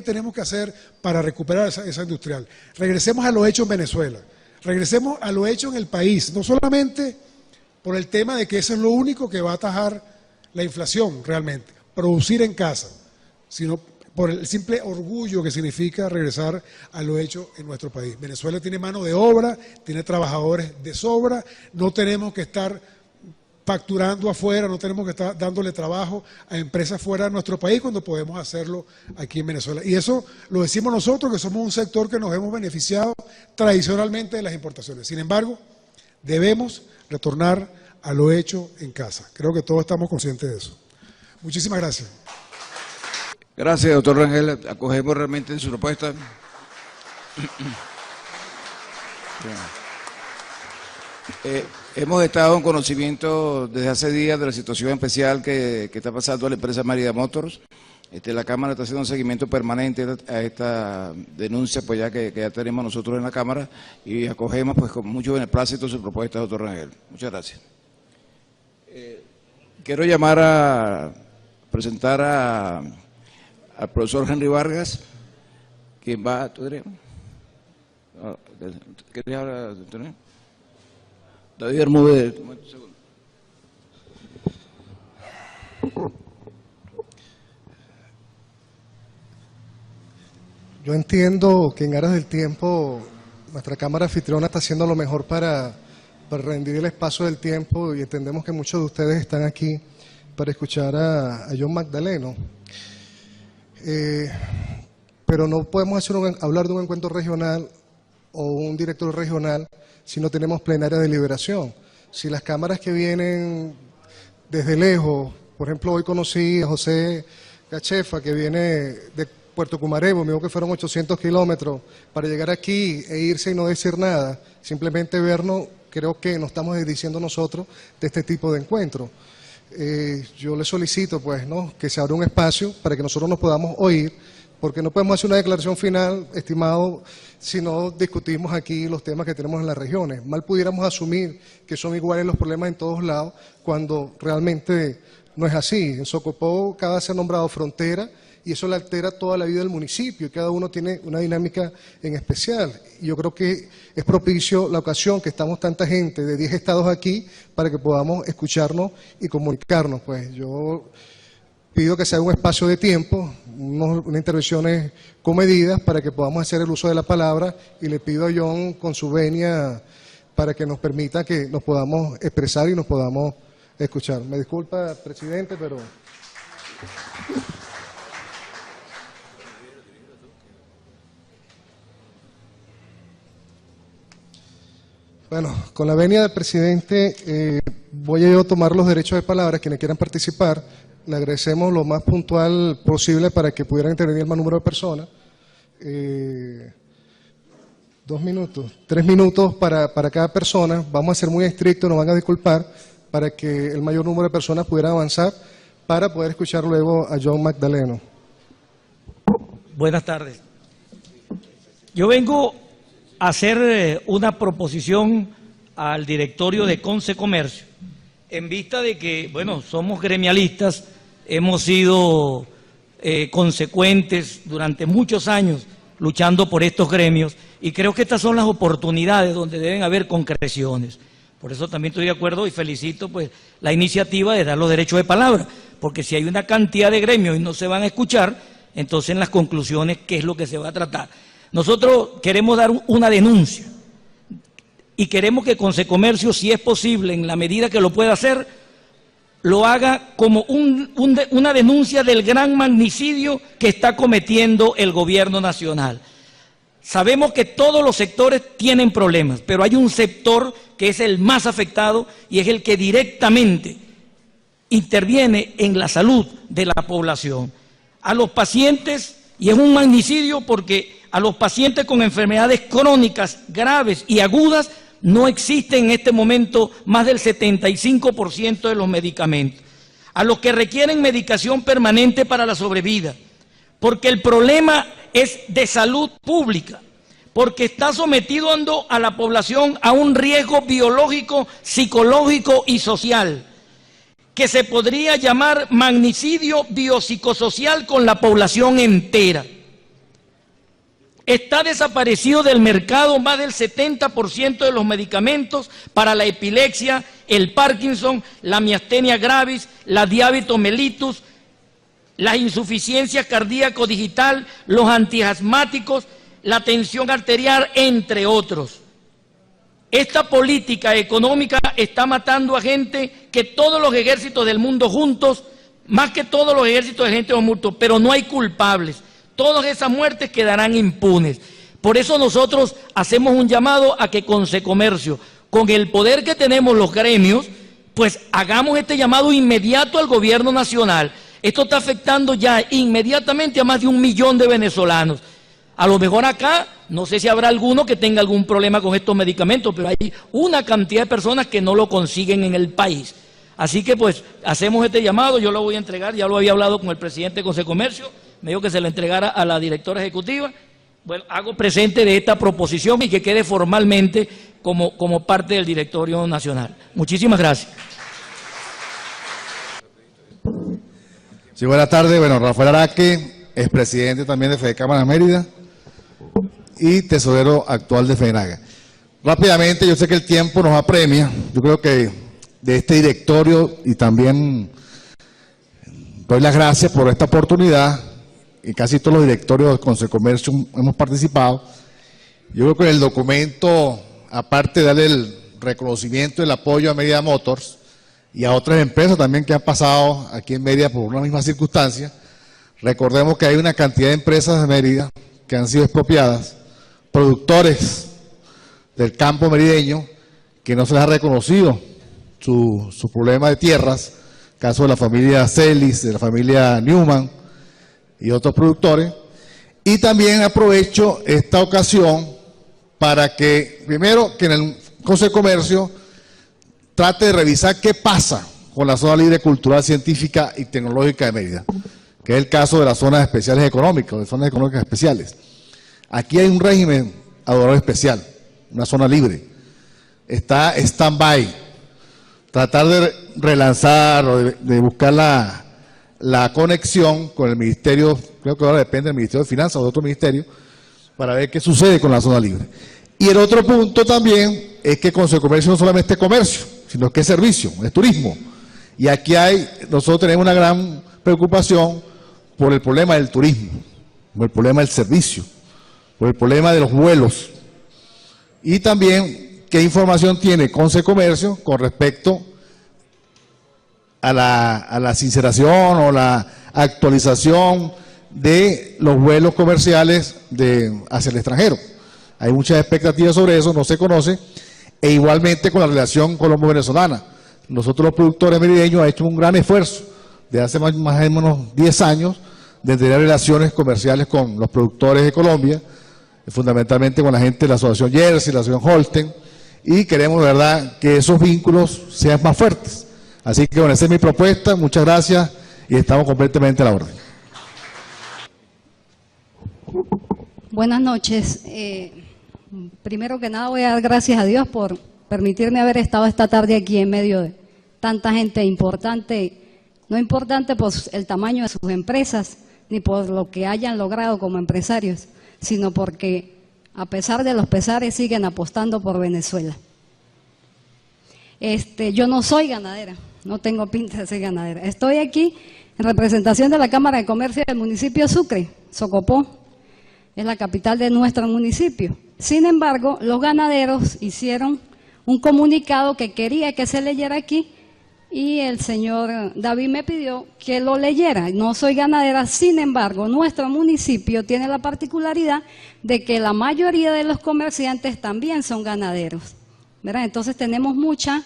tenemos que hacer para recuperar esa industrial. Regresemos a lo hecho en Venezuela, regresemos a lo hecho en el país, no solamente por el tema de que eso es lo único que va a atajar la inflación realmente, producir en casa, sino por el simple orgullo que significa regresar a lo hecho en nuestro país. Venezuela tiene mano de obra, tiene trabajadores de sobra, no tenemos que estar facturando afuera, no tenemos que estar dándole trabajo a empresas fuera de nuestro país cuando podemos hacerlo aquí en Venezuela. Y eso lo decimos nosotros, que somos un sector que nos hemos beneficiado tradicionalmente de las importaciones. Sin embargo, debemos retornar a lo hecho en casa. Creo que todos estamos conscientes de eso. Muchísimas gracias. Gracias, doctor Rangel. Acogemos realmente su propuesta. Hemos estado en conocimiento desde hace días de la situación especial que está pasando a la empresa Mérida Motors. La Cámara está haciendo un seguimiento permanente a esta denuncia pues que ya tenemos nosotros en la Cámara, y acogemos pues con mucho beneplácito su propuesta, doctor Rangel. Muchas gracias. Quiero llamar a presentar al profesor Henry Vargas, quien va... ¿Tú dirías? ¿Quieres hablar, doctor? David Bermúdez. Un segundo. Yo entiendo que en aras del tiempo nuestra Cámara Anfitriona está haciendo lo mejor para rendir el espacio del tiempo, y entendemos que muchos de ustedes están aquí para escuchar a John Magdaleno. Pero no podemos hablar de un encuentro regional o un director regional si no tenemos plenaria de deliberación. Si las cámaras que vienen desde lejos, por ejemplo, hoy conocí a José Cachefa, que viene de Puerto Cumarebo, me dijo que fueron 800 kilómetros para llegar aquí e irse y no decir nada, simplemente vernos, creo que nos estamos diciendo nosotros de este tipo de encuentros. yo le solicito pues, ¿no?, que se abra un espacio para que nosotros nos podamos oír, porque no podemos hacer una declaración final, estimado, si no discutimos aquí los temas que tenemos en las regiones. Mal pudiéramos asumir que son iguales los problemas en todos lados, cuando realmente no es así. En Socopó acaba de ser nombrado frontera, y eso le altera toda la vida del municipio, y cada uno tiene una dinámica en especial. Y yo creo que es propicio la ocasión que estamos tanta gente de 10 estados aquí para que podamos escucharnos y comunicarnos. Pues yo pido que se haga un espacio de tiempo, unas intervenciones comedidas para que podamos hacer el uso de la palabra, y le pido a John con su venia para que nos permita que nos podamos expresar y nos podamos escuchar. Me disculpa, presidente, pero... Bueno, con la venia del presidente voy a yo tomar los derechos de palabra. Quienes quieran participar, le agradecemos lo más puntual posible para que pudieran intervenir el más número de personas. 2 minutos, 3 minutos para cada persona. Vamos a ser muy estrictos, nos van a disculpar, para que el mayor número de personas pudiera avanzar para poder escuchar luego a John Magdaleno. Buenas tardes. Yo vengo a hacer una proposición al directorio de Consecomercio, en vista de que, bueno, somos gremialistas, hemos sido consecuentes durante muchos años luchando por estos gremios, y creo que estas son las oportunidades donde deben haber concreciones. Por eso también estoy de acuerdo y felicito pues la iniciativa de dar los derechos de palabra, porque si hay una cantidad de gremios y no se van a escuchar, entonces en las conclusiones, ¿qué es lo que se va a tratar? Nosotros queremos dar una denuncia y queremos que Consecomercio, si es posible, en la medida que lo pueda hacer, lo haga como una denuncia del gran magnicidio que está cometiendo el gobierno nacional. Sabemos que todos los sectores tienen problemas, pero hay un sector que es el más afectado y es el que directamente interviene en la salud de la población. A los pacientes, y es un magnicidio porque a los pacientes con enfermedades crónicas, graves y agudas, no existen en este momento más del 75% de los medicamentos. A los que requieren medicación permanente para la sobrevida, porque el problema es de salud pública, porque está sometiendo a la población a un riesgo biológico, psicológico y social, que se podría llamar magnicidio biopsicosocial con la población entera. Está desaparecido del mercado más del 70% de los medicamentos para la epilepsia, el Parkinson, la miastenia gravis, la diabetes mellitus, la insuficiencia cardíaco digital, los antiasmáticos, la tensión arterial, entre otros. Esta política económica está matando a gente que todos los ejércitos del mundo juntos, más que todos los ejércitos de gente de muertos, pero no hay culpables. Todas esas muertes quedarán impunes. Por eso nosotros hacemos un llamado a que Consecomercio, con el poder que tenemos los gremios, pues hagamos este llamado inmediato al gobierno nacional. Esto está afectando ya inmediatamente a más de 1 millón de venezolanos. A lo mejor acá, no sé si habrá alguno que tenga algún problema con estos medicamentos, pero hay una cantidad de personas que no lo consiguen en el país. Así que pues hacemos este llamado, yo lo voy a entregar, ya lo había hablado con el presidente de Consecomercio, me dijo que se lo entregara a la directora ejecutiva. Bueno, hago presente de esta proposición y que quede formalmente como parte del directorio nacional. Muchísimas gracias. Sí, buenas tardes. Bueno, Rafael Araque, expresidente también de Fedecámaras Mérida y tesorero actual de FENAGA. Rápidamente, yo sé que el tiempo nos apremia. Yo creo que de este directorio, y también doy las gracias por esta oportunidad, y casi todos los directorios de Consecomercio hemos participado. Yo creo que en el documento, aparte de darle el reconocimiento y el apoyo a Mérida Motors y a otras empresas también que han pasado aquí en Mérida por una misma circunstancia, recordemos que hay una cantidad de empresas de Mérida que han sido expropiadas, productores del campo merideño que no se les ha reconocido su problema de tierras, caso de la familia Celis, de la familia Newman y otros productores. Y también aprovecho esta ocasión para que, primero, que en el Consejo de Comercio trate de revisar qué pasa con la zona libre cultural, científica y tecnológica de Mérida, que es el caso de las zonas especiales económicas, de zonas económicas especiales. Aquí hay un régimen aduanero especial, una zona libre. Está stand-by, tratar de relanzar o de buscar la conexión con el ministerio, creo que ahora depende del Ministerio de Finanzas o de otro ministerio, para ver qué sucede con la zona libre. Y el otro punto también es que Consecomercio no solamente es comercio, sino que es servicio, es turismo. Y aquí nosotros tenemos una gran preocupación por el problema del turismo, por el problema del servicio, por el problema de los vuelos. Y también, ¿qué información tiene Consecomercio con respecto a la sinceración o la actualización de los vuelos comerciales hacia el extranjero? Hay muchas expectativas sobre eso, no se conoce, e igualmente con la relación colombo-venezolana. Nosotros los productores merideños hemos hecho un gran esfuerzo de hace más o menos 10 años de tener relaciones comerciales con los productores de Colombia, fundamentalmente con la gente de la Asociación Jersey, la Asociación Holten, y queremos, de verdad, que esos vínculos sean más fuertes. Así que, bueno, esa es mi propuesta, muchas gracias, y estamos completamente a la orden. Buenas noches. Primero que nada voy a dar gracias a Dios por permitirme haber estado esta tarde aquí en medio de tanta gente importante, no importante por el tamaño de sus empresas, ni por lo que hayan logrado como empresarios, sino porque a pesar de los pesares siguen apostando por Venezuela. Yo no soy ganadera, no tengo pinta de ser ganadera. Estoy aquí en representación de la Cámara de Comercio del municipio de Sucre, Socopó, es la capital de nuestro municipio. Sin embargo, los ganaderos hicieron un comunicado que quería que se leyera aquí y el señor David me pidió que lo leyera. No soy ganadera, sin embargo, nuestro municipio tiene la particularidad de que la mayoría de los comerciantes también son ganaderos, ¿verdad? Entonces tenemos mucha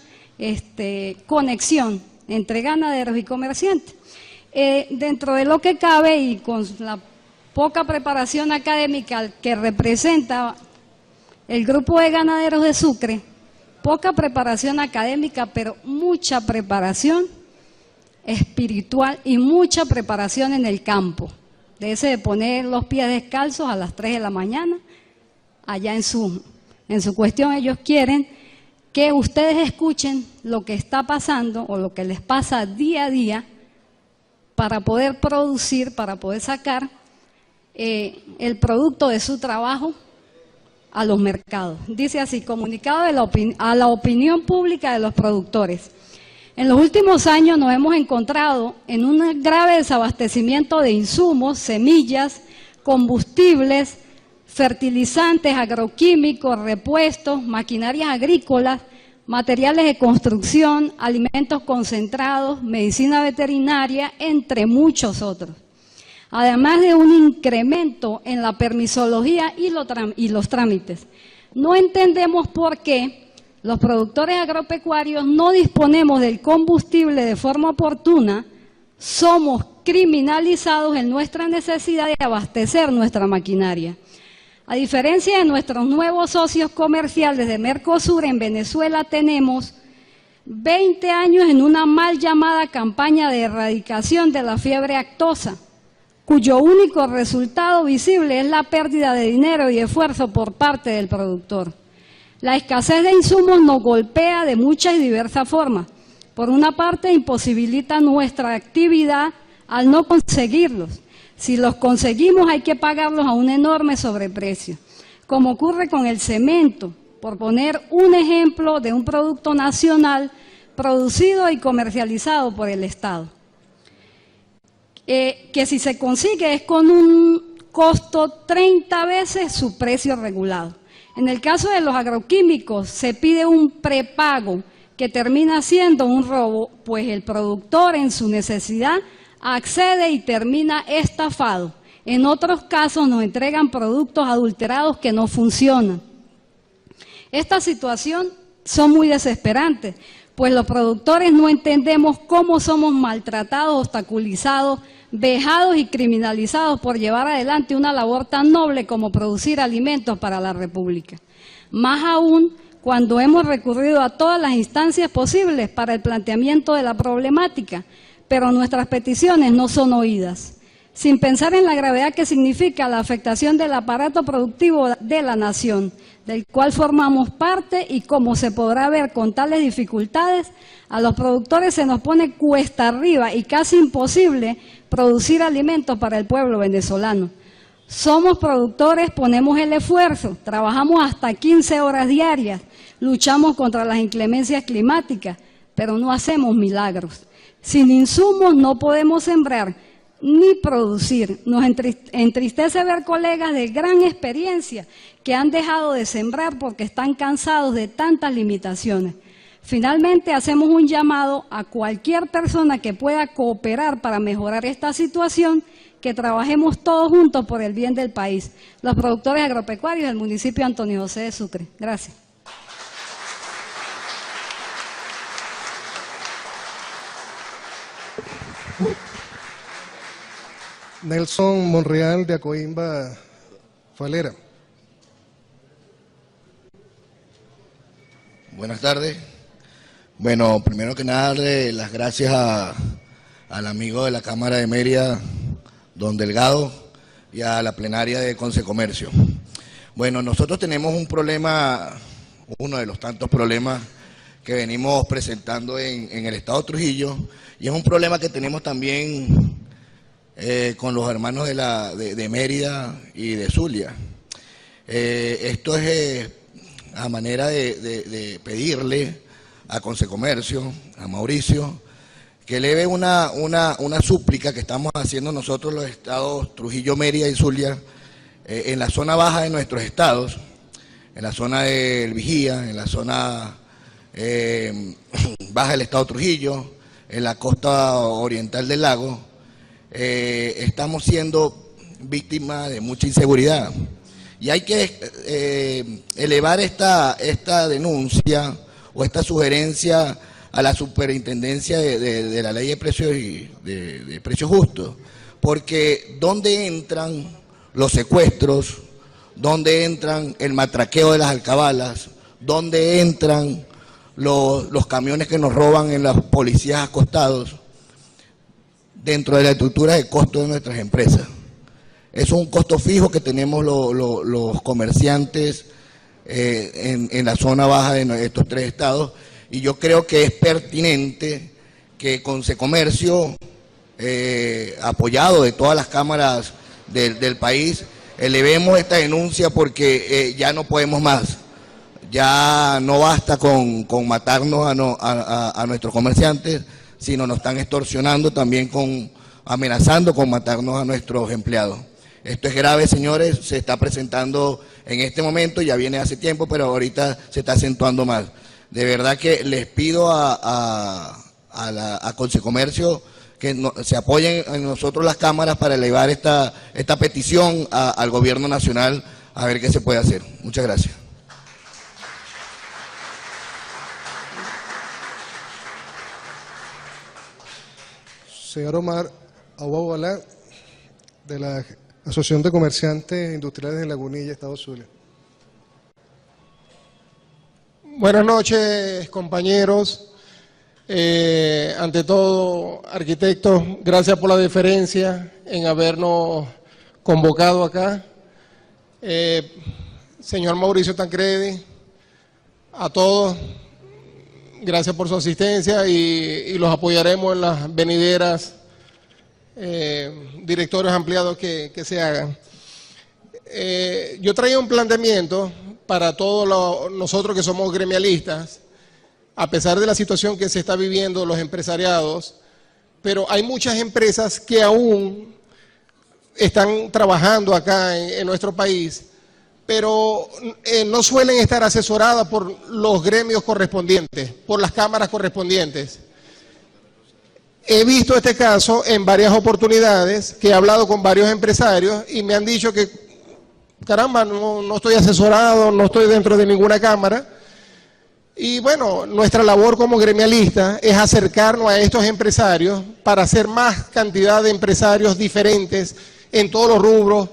conexión entre ganaderos y comerciantes. Dentro de lo que cabe y con la poca preparación académica que representa el grupo de ganaderos de Sucre, poca preparación académica, pero mucha preparación espiritual y mucha preparación en el campo, de ese de poner los pies descalzos a las 3 de la mañana, allá en su cuestión. Ellos quieren que ustedes escuchen lo que está pasando o lo que les pasa día a día para poder producir, para poder sacar el producto de su trabajo a los mercados. Dice así: comunicado a la opinión pública de los productores. En los últimos años nos hemos encontrado en un grave desabastecimiento de insumos, semillas, combustibles, fertilizantes, agroquímicos, repuestos, maquinarias agrícolas, materiales de construcción, alimentos concentrados, medicina veterinaria, entre muchos otros. Además de un incremento en la permisología y los trámites. No entendemos por qué los productores agropecuarios no disponemos del combustible de forma oportuna, somos criminalizados en nuestra necesidad de abastecer nuestra maquinaria. A diferencia de nuestros nuevos socios comerciales de Mercosur, en Venezuela tenemos 20 años en una mal llamada campaña de erradicación de la fiebre aftosa, cuyo único resultado visible es la pérdida de dinero y esfuerzo por parte del productor. La escasez de insumos nos golpea de muchas y diversas formas. Por una parte, imposibilita nuestra actividad al no conseguirlos. Si los conseguimos hay que pagarlos a un enorme sobreprecio, como ocurre con el cemento, por poner un ejemplo de un producto nacional producido y comercializado por el Estado. Que si se consigue es con un costo 30 veces su precio regulado. En el caso de los agroquímicos se pide un prepago que termina siendo un robo, pues el productor en su necesidad accede y termina estafado. En otros casos nos entregan productos adulterados que no funcionan. Esta situación son muy desesperantes, pues los productores no entendemos cómo somos maltratados, obstaculizados, vejados y criminalizados por llevar adelante una labor tan noble como producir alimentos para la República. Más aún cuando hemos recurrido a todas las instancias posibles para el planteamiento de la problemática, pero nuestras peticiones no son oídas. Sin pensar en la gravedad que significa la afectación del aparato productivo de la nación, del cual formamos parte, y como se podrá ver con tales dificultades, a los productores se nos pone cuesta arriba y casi imposible producir alimentos para el pueblo venezolano. Somos productores, ponemos el esfuerzo, trabajamos hasta 15 horas diarias, luchamos contra las inclemencias climáticas, pero no hacemos milagros. Sin insumos no podemos sembrar ni producir. Nos entristece ver colegas de gran experiencia que han dejado de sembrar porque están cansados de tantas limitaciones. Finalmente, hacemos un llamado a cualquier persona que pueda cooperar para mejorar esta situación, que trabajemos todos juntos por el bien del país. Los productores agropecuarios del municipio Antonio José de Sucre. Gracias. Nelson Monreal, de Acoimba, Falera. Buenas tardes. Bueno, primero que nada, darle las gracias al amigo de la Cámara de Mérida, don Delgado, y a la plenaria de Consecomercio. Bueno, nosotros tenemos un problema, uno de los tantos problemas que venimos presentando en el estado de Trujillo, y es un problema que tenemos también con los hermanos de Mérida y de Zulia. Esto es a manera de pedirle a Consecomercio, a Mauricio, que eleve una súplica que estamos haciendo nosotros los estados Trujillo, Mérida y Zulia, en la zona baja de nuestros estados, en la zona del Vigía, en la zona baja del estado Trujillo, en la costa oriental del lago. Estamos siendo víctimas de mucha inseguridad y hay que elevar esta denuncia o esta sugerencia a la superintendencia de la ley de precios y de precios justos, porque ¿dónde entran los secuestros? ¿Dónde entran el matraqueo de las alcabalas? ¿Dónde entran los camiones que nos roban en las policías acostados? Dentro de la estructura de costo de nuestras empresas. Es un costo fijo que tenemos los comerciantes en la zona baja de estos tres estados, y yo creo que es pertinente que Consecomercio, apoyado de todas las cámaras del país, elevemos esta denuncia, porque ya no podemos más. Ya no basta con matarnos a nuestros comerciantes, sino nos están extorsionando también, amenazando con matarnos a nuestros empleados. Esto es grave, señores, se está presentando en este momento, ya viene hace tiempo, pero ahorita se está acentuando más. De verdad que les pido a Consecomercio que se apoyen en nosotros las cámaras para elevar esta petición al gobierno nacional, a ver qué se puede hacer. Muchas gracias. Señor Omar Aguabalá, de la Asociación de Comerciantes Industriales de Lagunilla, Estado Zulia. Buenas noches, compañeros. Ante todo, arquitectos, gracias por la deferencia en habernos convocado acá. Señor Mauricio Tancredi, a todos, gracias por su asistencia y los apoyaremos en las venideras directorios ampliados que se hagan. Yo traía un planteamiento para todos nosotros que somos gremialistas, a pesar de la situación que se está viviendo los empresariados, pero hay muchas empresas que aún están trabajando acá en nuestro país, pero no suelen estar asesoradas por los gremios correspondientes, por las cámaras correspondientes. He visto este caso en varias oportunidades, que he hablado con varios empresarios y me han dicho que, caramba, no estoy asesorado, no estoy dentro de ninguna cámara. Y bueno, nuestra labor como gremialistas es acercarnos a estos empresarios para hacer más cantidad de empresarios diferentes en todos los rubros,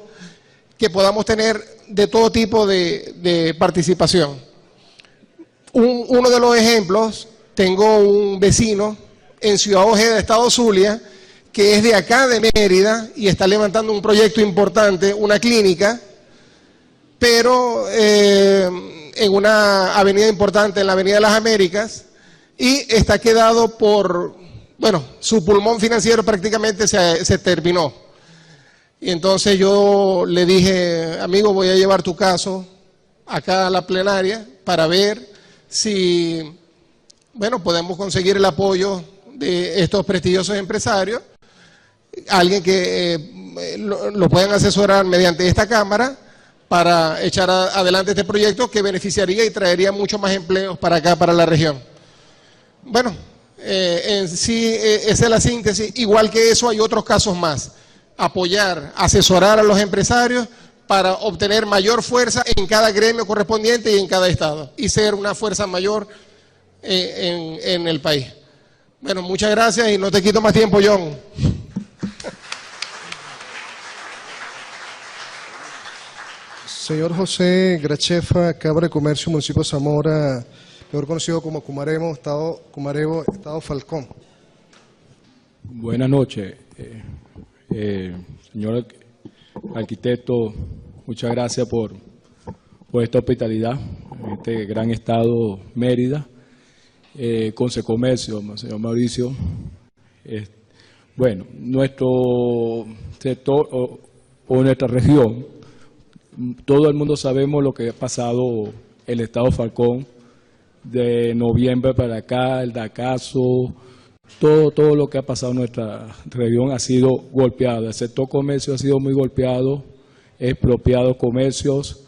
que podamos tener de todo tipo de participación. Uno de los ejemplos, tengo un vecino en Ciudad Ojeda, Estado Zulia, que es de acá de Mérida y está levantando un proyecto importante, una clínica, pero en una avenida importante, en la Avenida de las Américas, y está quedado por, bueno, su pulmón financiero prácticamente se terminó. Y entonces yo le dije, amigo, voy a llevar tu caso acá a la plenaria para ver si, bueno, podemos conseguir el apoyo de estos prestigiosos empresarios, alguien que lo puedan asesorar mediante esta Cámara para echar adelante este proyecto que beneficiaría y traería muchos más empleos para acá, para la región. Bueno, en sí esa es la síntesis. Igual que eso hay otros casos más. Apoyar, asesorar a los empresarios para obtener mayor fuerza en cada gremio correspondiente y en cada estado, y ser una fuerza mayor en el país. Bueno, muchas gracias y no te quito más tiempo, John. Señor José Grachefa, Cámara de Comercio, Municipio de Zamora, mejor conocido como Cumaremo, Estado Falcón. Buenas noches, señor arquitecto, muchas gracias por esta hospitalidad en este gran estado Mérida. Consecomercio, señor Mauricio. Bueno, nuestro sector o nuestra región, todo el mundo sabemos lo que ha pasado en el estado Falcón de noviembre para acá, el Dacazo, todo lo que ha pasado en nuestra región ha sido golpeado. El sector comercio ha sido muy golpeado, expropiado comercios,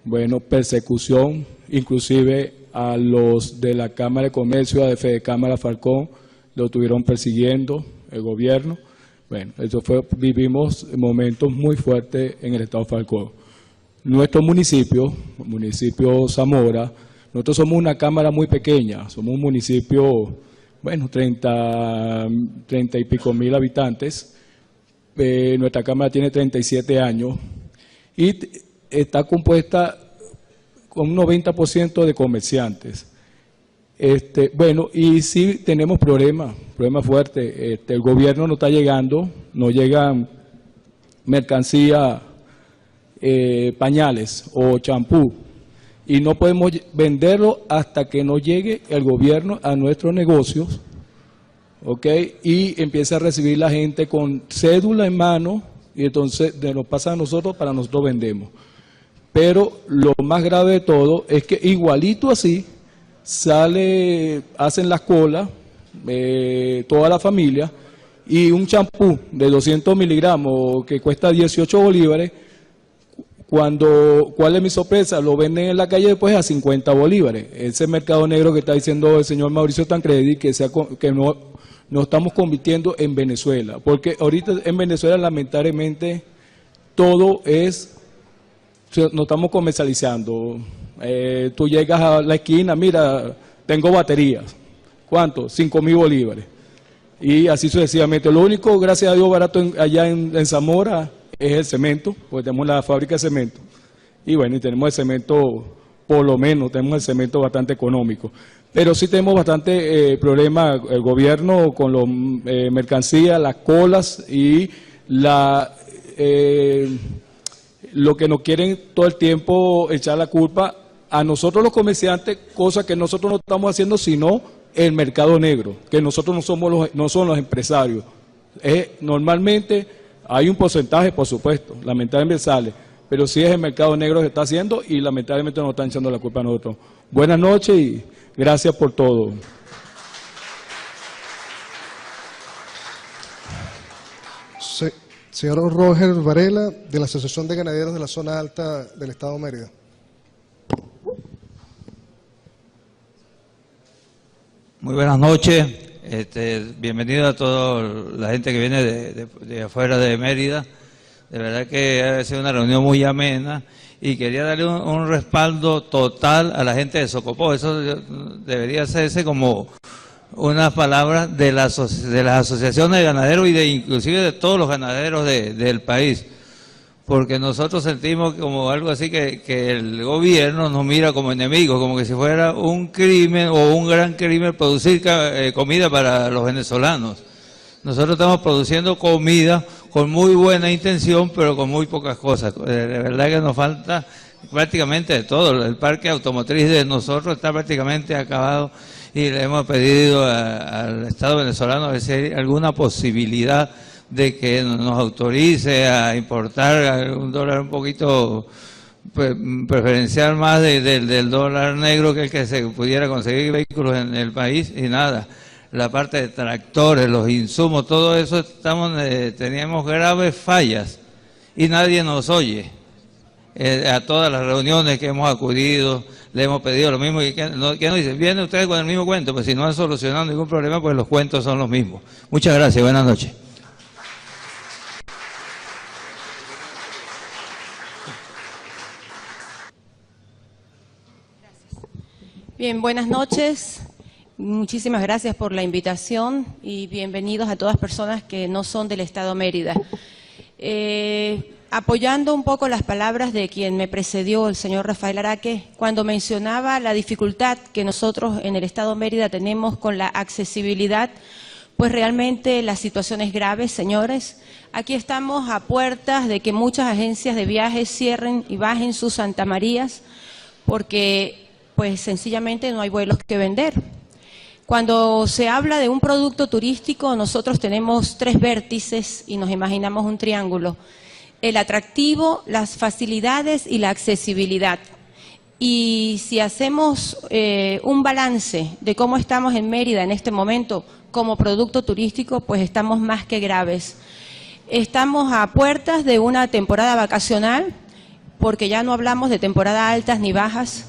bueno, persecución, inclusive a los de la Cámara de Comercio, a de Fedecámara Falcón, lo estuvieron persiguiendo el gobierno. Bueno, vivimos momentos muy fuertes en el estado Falcón. Nuestro municipio Zamora, nosotros somos una cámara muy pequeña, somos un municipio, bueno, 30 y pico mil habitantes. Nuestra cámara tiene 37 años y está compuesta con un 90% de comerciantes. Bueno, y sí tenemos problemas fuertes. El gobierno no está llegando, no llegan mercancía, pañales o champú, y no podemos venderlo hasta que no llegue el gobierno a nuestros negocios, ¿ok? Y empieza a recibir la gente con cédula en mano, y entonces nos pasa a nosotros, para nosotros vendemos. Pero lo más grave de todo es que igualito así hacen las colas, toda la familia, y un champú de 200 miligramos que cuesta 18 bolívares, ¿cuál es mi sorpresa? Lo venden en la calle después a 50 bolívares. Ese mercado negro que está diciendo el señor Mauricio Tancredi, que no estamos convirtiendo en Venezuela, porque ahorita en Venezuela lamentablemente todo nos estamos comercializando. Tú llegas a la esquina, mira, tengo baterías. ¿Cuánto? 5.000 bolívares. Y así sucesivamente. Lo único, gracias a Dios, barato allá en Zamora es el cemento, porque tenemos la fábrica de cemento. Y bueno, y tenemos el cemento, por lo menos, tenemos el cemento bastante económico. Pero sí tenemos bastante problema el gobierno con las mercancías, las colas y lo que nos quieren todo el tiempo echar la culpa a nosotros los comerciantes, cosa que nosotros no estamos haciendo, sino el mercado negro, que nosotros no son los empresarios. Normalmente hay un porcentaje, por supuesto, lamentablemente sale, pero sí es el mercado negro que está haciendo y lamentablemente nos están echando la culpa a nosotros. Buenas noches y gracias por todo. Señor Roger Varela, de la Asociación de Ganaderos de la Zona Alta del Estado de Mérida. Muy buenas noches, bienvenido a toda la gente que viene de afuera de Mérida. De verdad que ha sido una reunión muy amena y quería darle un respaldo total a la gente de Socopó. Eso debería hacerse como unas palabras de las asociaciones de ganaderos y inclusive de todos los ganaderos del país. porque nosotros sentimos como algo así que el gobierno nos mira como enemigos, como que si fuera un crimen o un gran crimen producir comida para los venezolanos. Nosotros estamos produciendo comida con muy buena intención, pero con muy pocas cosas. De verdad que nos falta prácticamente de todo. El parque automotriz de nosotros está prácticamente acabado y le hemos pedido al Estado venezolano a ver si hay alguna posibilidad de que nos autorice a importar un dólar un poquito preferencial más del dólar negro, que el que se pudiera conseguir vehículos en el país, y nada. La parte de tractores, los insumos, todo eso teníamos graves fallas y nadie nos oye. A todas las reuniones que hemos acudido le hemos pedido lo mismo. ¿Qué nos dicen? Vienen ustedes con el mismo cuento, pues si no han solucionado ningún problema, pues los cuentos son los mismos. Muchas gracias, buenas noches. Bien, buenas noches. Muchísimas gracias por la invitación y bienvenidos a todas las personas que no son del Estado Mérida. Apoyando un poco las palabras de quien me precedió, el señor Rafael Araque, cuando mencionaba la dificultad que nosotros en el Estado Mérida tenemos con la accesibilidad, pues realmente la situación es grave, señores. Aquí estamos a puertas de que muchas agencias de viajes cierren y bajen sus Santa Marías, porque pues sencillamente no hay vuelos que vender. Cuando se habla de un producto turístico, nosotros tenemos 3 vértices y nos imaginamos un triángulo: el atractivo, las facilidades y la accesibilidad. Y si hacemos un balance de cómo estamos en Mérida en este momento como producto turístico, pues estamos más que graves. Estamos a puertas de una temporada vacacional, porque ya no hablamos de temporadas altas ni bajas.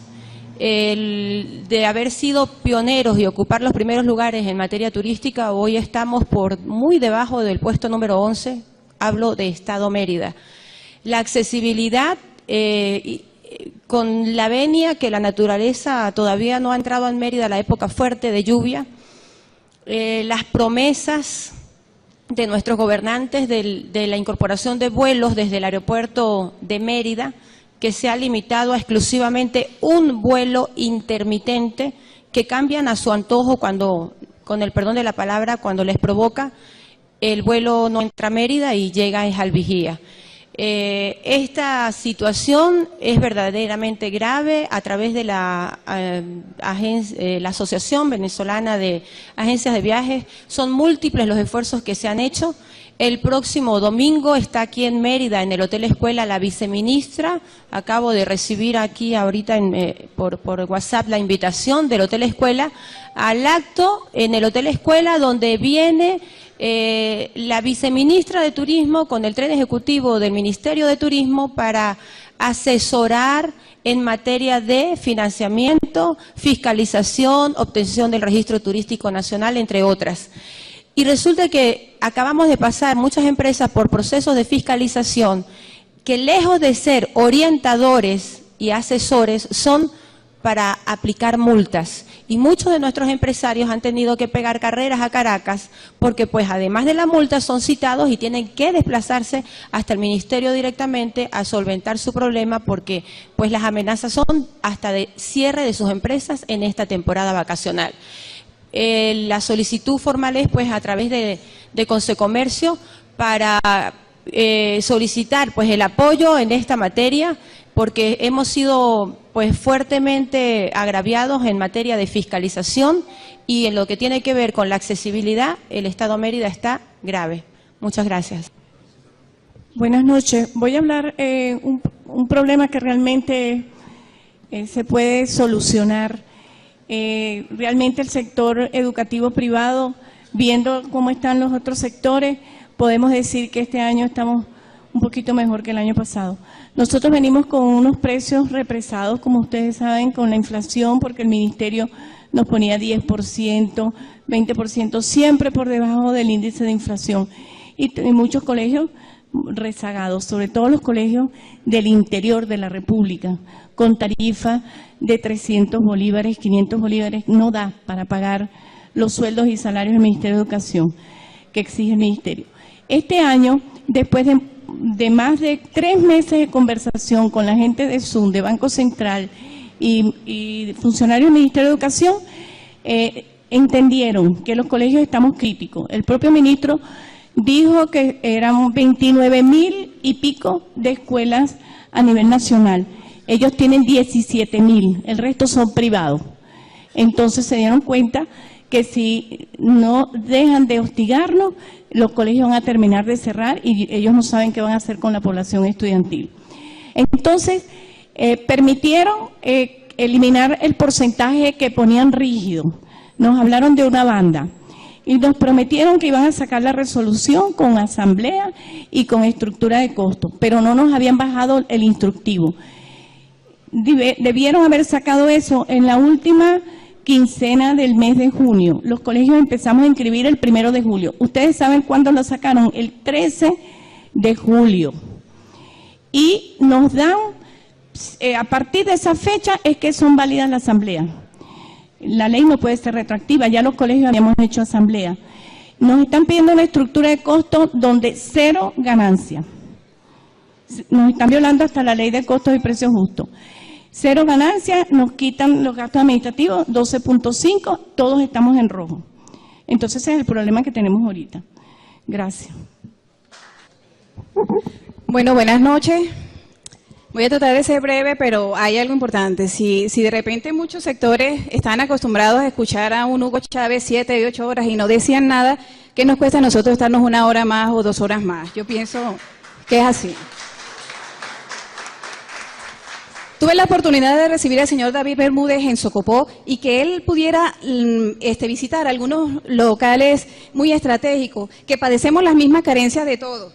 De haber sido pioneros y ocupar los primeros lugares en materia turística, hoy estamos por muy debajo del puesto número 11, hablo de Estado Mérida. La accesibilidad, con la venia que la naturaleza todavía no ha entrado en Mérida, la época fuerte de lluvia, las promesas de nuestros gobernantes de la incorporación de vuelos desde el aeropuerto de Mérida, que se ha limitado a exclusivamente un vuelo intermitente, que cambian a su antojo cuando, con el perdón de la palabra, cuando les provoca, el vuelo no entra a Mérida y llega a Jalvigía. Esta situación es verdaderamente grave. A través de la Asociación Venezolana de Agencias de Viajes, son múltiples los esfuerzos que se han hecho. El próximo domingo está aquí en Mérida, en el Hotel Escuela, la viceministra. Acabo de recibir aquí ahorita por WhatsApp la invitación del Hotel Escuela al acto en el Hotel Escuela, donde viene la viceministra de Turismo con el tren ejecutivo del Ministerio de Turismo para asesorar en materia de financiamiento, fiscalización, obtención del registro turístico nacional, entre otras. Y resulta que acabamos de pasar muchas empresas por procesos de fiscalización que, lejos de ser orientadores y asesores, son para aplicar multas. Y muchos de nuestros empresarios han tenido que pegar carreras a Caracas porque, pues, además de la multa, son citados y tienen que desplazarse hasta el ministerio directamente a solventar su problema, porque, pues, las amenazas son hasta de cierre de sus empresas en esta temporada vacacional. La solicitud formal es, pues, a través de Consecomercio para solicitar, pues, el apoyo en esta materia, porque hemos sido, pues, fuertemente agraviados en materia de fiscalización, y en lo que tiene que ver con la accesibilidad, el Estado Mérida está grave. Muchas gracias. Buenas noches. Voy a hablar un problema que realmente se puede solucionar. Realmente el sector educativo privado, viendo cómo están los otros sectores, podemos decir que este año estamos un poquito mejor que el año pasado. Nosotros venimos con unos precios represados, como ustedes saben, con la inflación, porque el ministerio nos ponía 10%, 20%, siempre por debajo del índice de inflación. Y muchos colegios rezagados, sobre todo los colegios del interior de la República, con tarifa de 300 bolívares, 500 bolívares, no da para pagar los sueldos y salarios del Ministerio de Educación que exige el Ministerio. Este año, después de de más de 3 meses de conversación con la gente de Zoom, de Banco Central y funcionarios del Ministerio de Educación, entendieron que los colegios estamos críticos. El propio ministro dijo que eran 29.000 y pico de escuelas a nivel nacional. Ellos tienen 17.000, el resto son privados. Entonces se dieron cuenta que si no dejan de hostigarnos, los colegios van a terminar de cerrar y ellos no saben qué van a hacer con la población estudiantil. Entonces, permitieron eliminar el porcentaje que ponían rígido. Nos hablaron de una banda y nos prometieron que iban a sacar la resolución con asamblea y con estructura de costos, pero no nos habían bajado el instructivo. Debieron haber sacado eso en la última quincena del mes de junio. Los colegios empezamos a inscribir el 1 de julio. ¿Ustedes saben cuándo lo sacaron? El 13 de julio. Y nos dan, a partir de esa fecha es que son válidas la asamblea. La ley no puede ser retroactiva, ya los colegios habíamos hecho asamblea. Nos están pidiendo una estructura de costos donde 0 ganancia. Nos están violando hasta la ley de costos y precios justos. 0 ganancia, nos quitan los gastos administrativos, 12.5, todos estamos en rojo. Entonces ese es el problema que tenemos ahorita. Gracias. Bueno, buenas noches. Voy a tratar de ser breve, pero hay algo importante. Si de repente muchos sectores están acostumbrados a escuchar a un Hugo Chávez 7 y 8 horas y no decían nada, ¿qué nos cuesta a nosotros estarnos 1 hora más o 2 horas más? Yo pienso que es así. Tuve la oportunidad de recibir al señor David Bermúdez en Socopó y que él pudiera visitar algunos locales muy estratégicos, que padecemos las mismas carencias de todo.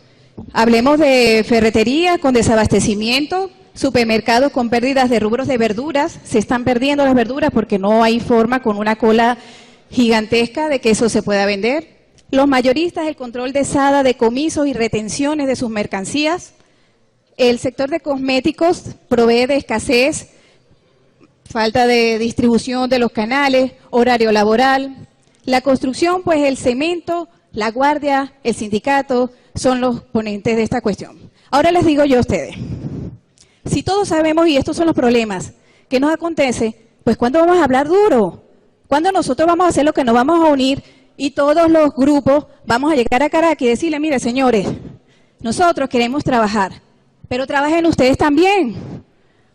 Hablemos de ferretería con desabastecimiento, supermercados con pérdidas de rubros de verduras, se están perdiendo las verduras porque no hay forma con una cola gigantesca de que eso se pueda vender. Los mayoristas, el control de SADA, decomisos y retenciones de sus mercancías. El sector de cosméticos provee de escasez, falta de distribución de los canales, horario laboral. La construcción, pues el cemento, la guardia, el sindicato son los ponentes de esta cuestión. Ahora les digo yo a ustedes, si todos sabemos y estos son los problemas que nos acontece, pues ¿cuándo vamos a hablar duro? ¿Cuándo nosotros vamos a hacer lo que nos vamos a unir y todos los grupos vamos a llegar a Caracas y decirle, mire señores, nosotros queremos trabajar, pero trabajen ustedes también,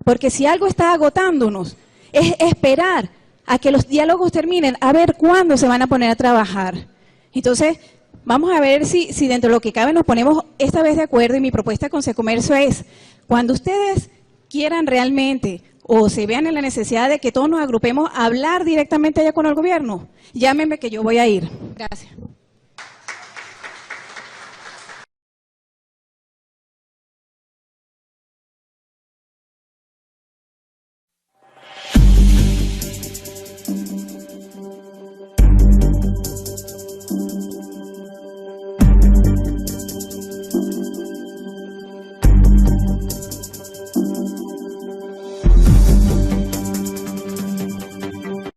porque si algo está agotándonos es esperar a que los diálogos terminen, a ver cuándo se van a poner a trabajar. Entonces, vamos a ver si dentro de lo que cabe nos ponemos esta vez de acuerdo y mi propuesta con Secomercio es, cuando ustedes quieran realmente o se vean en la necesidad de que todos nos agrupemos a hablar directamente allá con el gobierno, llámenme que yo voy a ir. Gracias.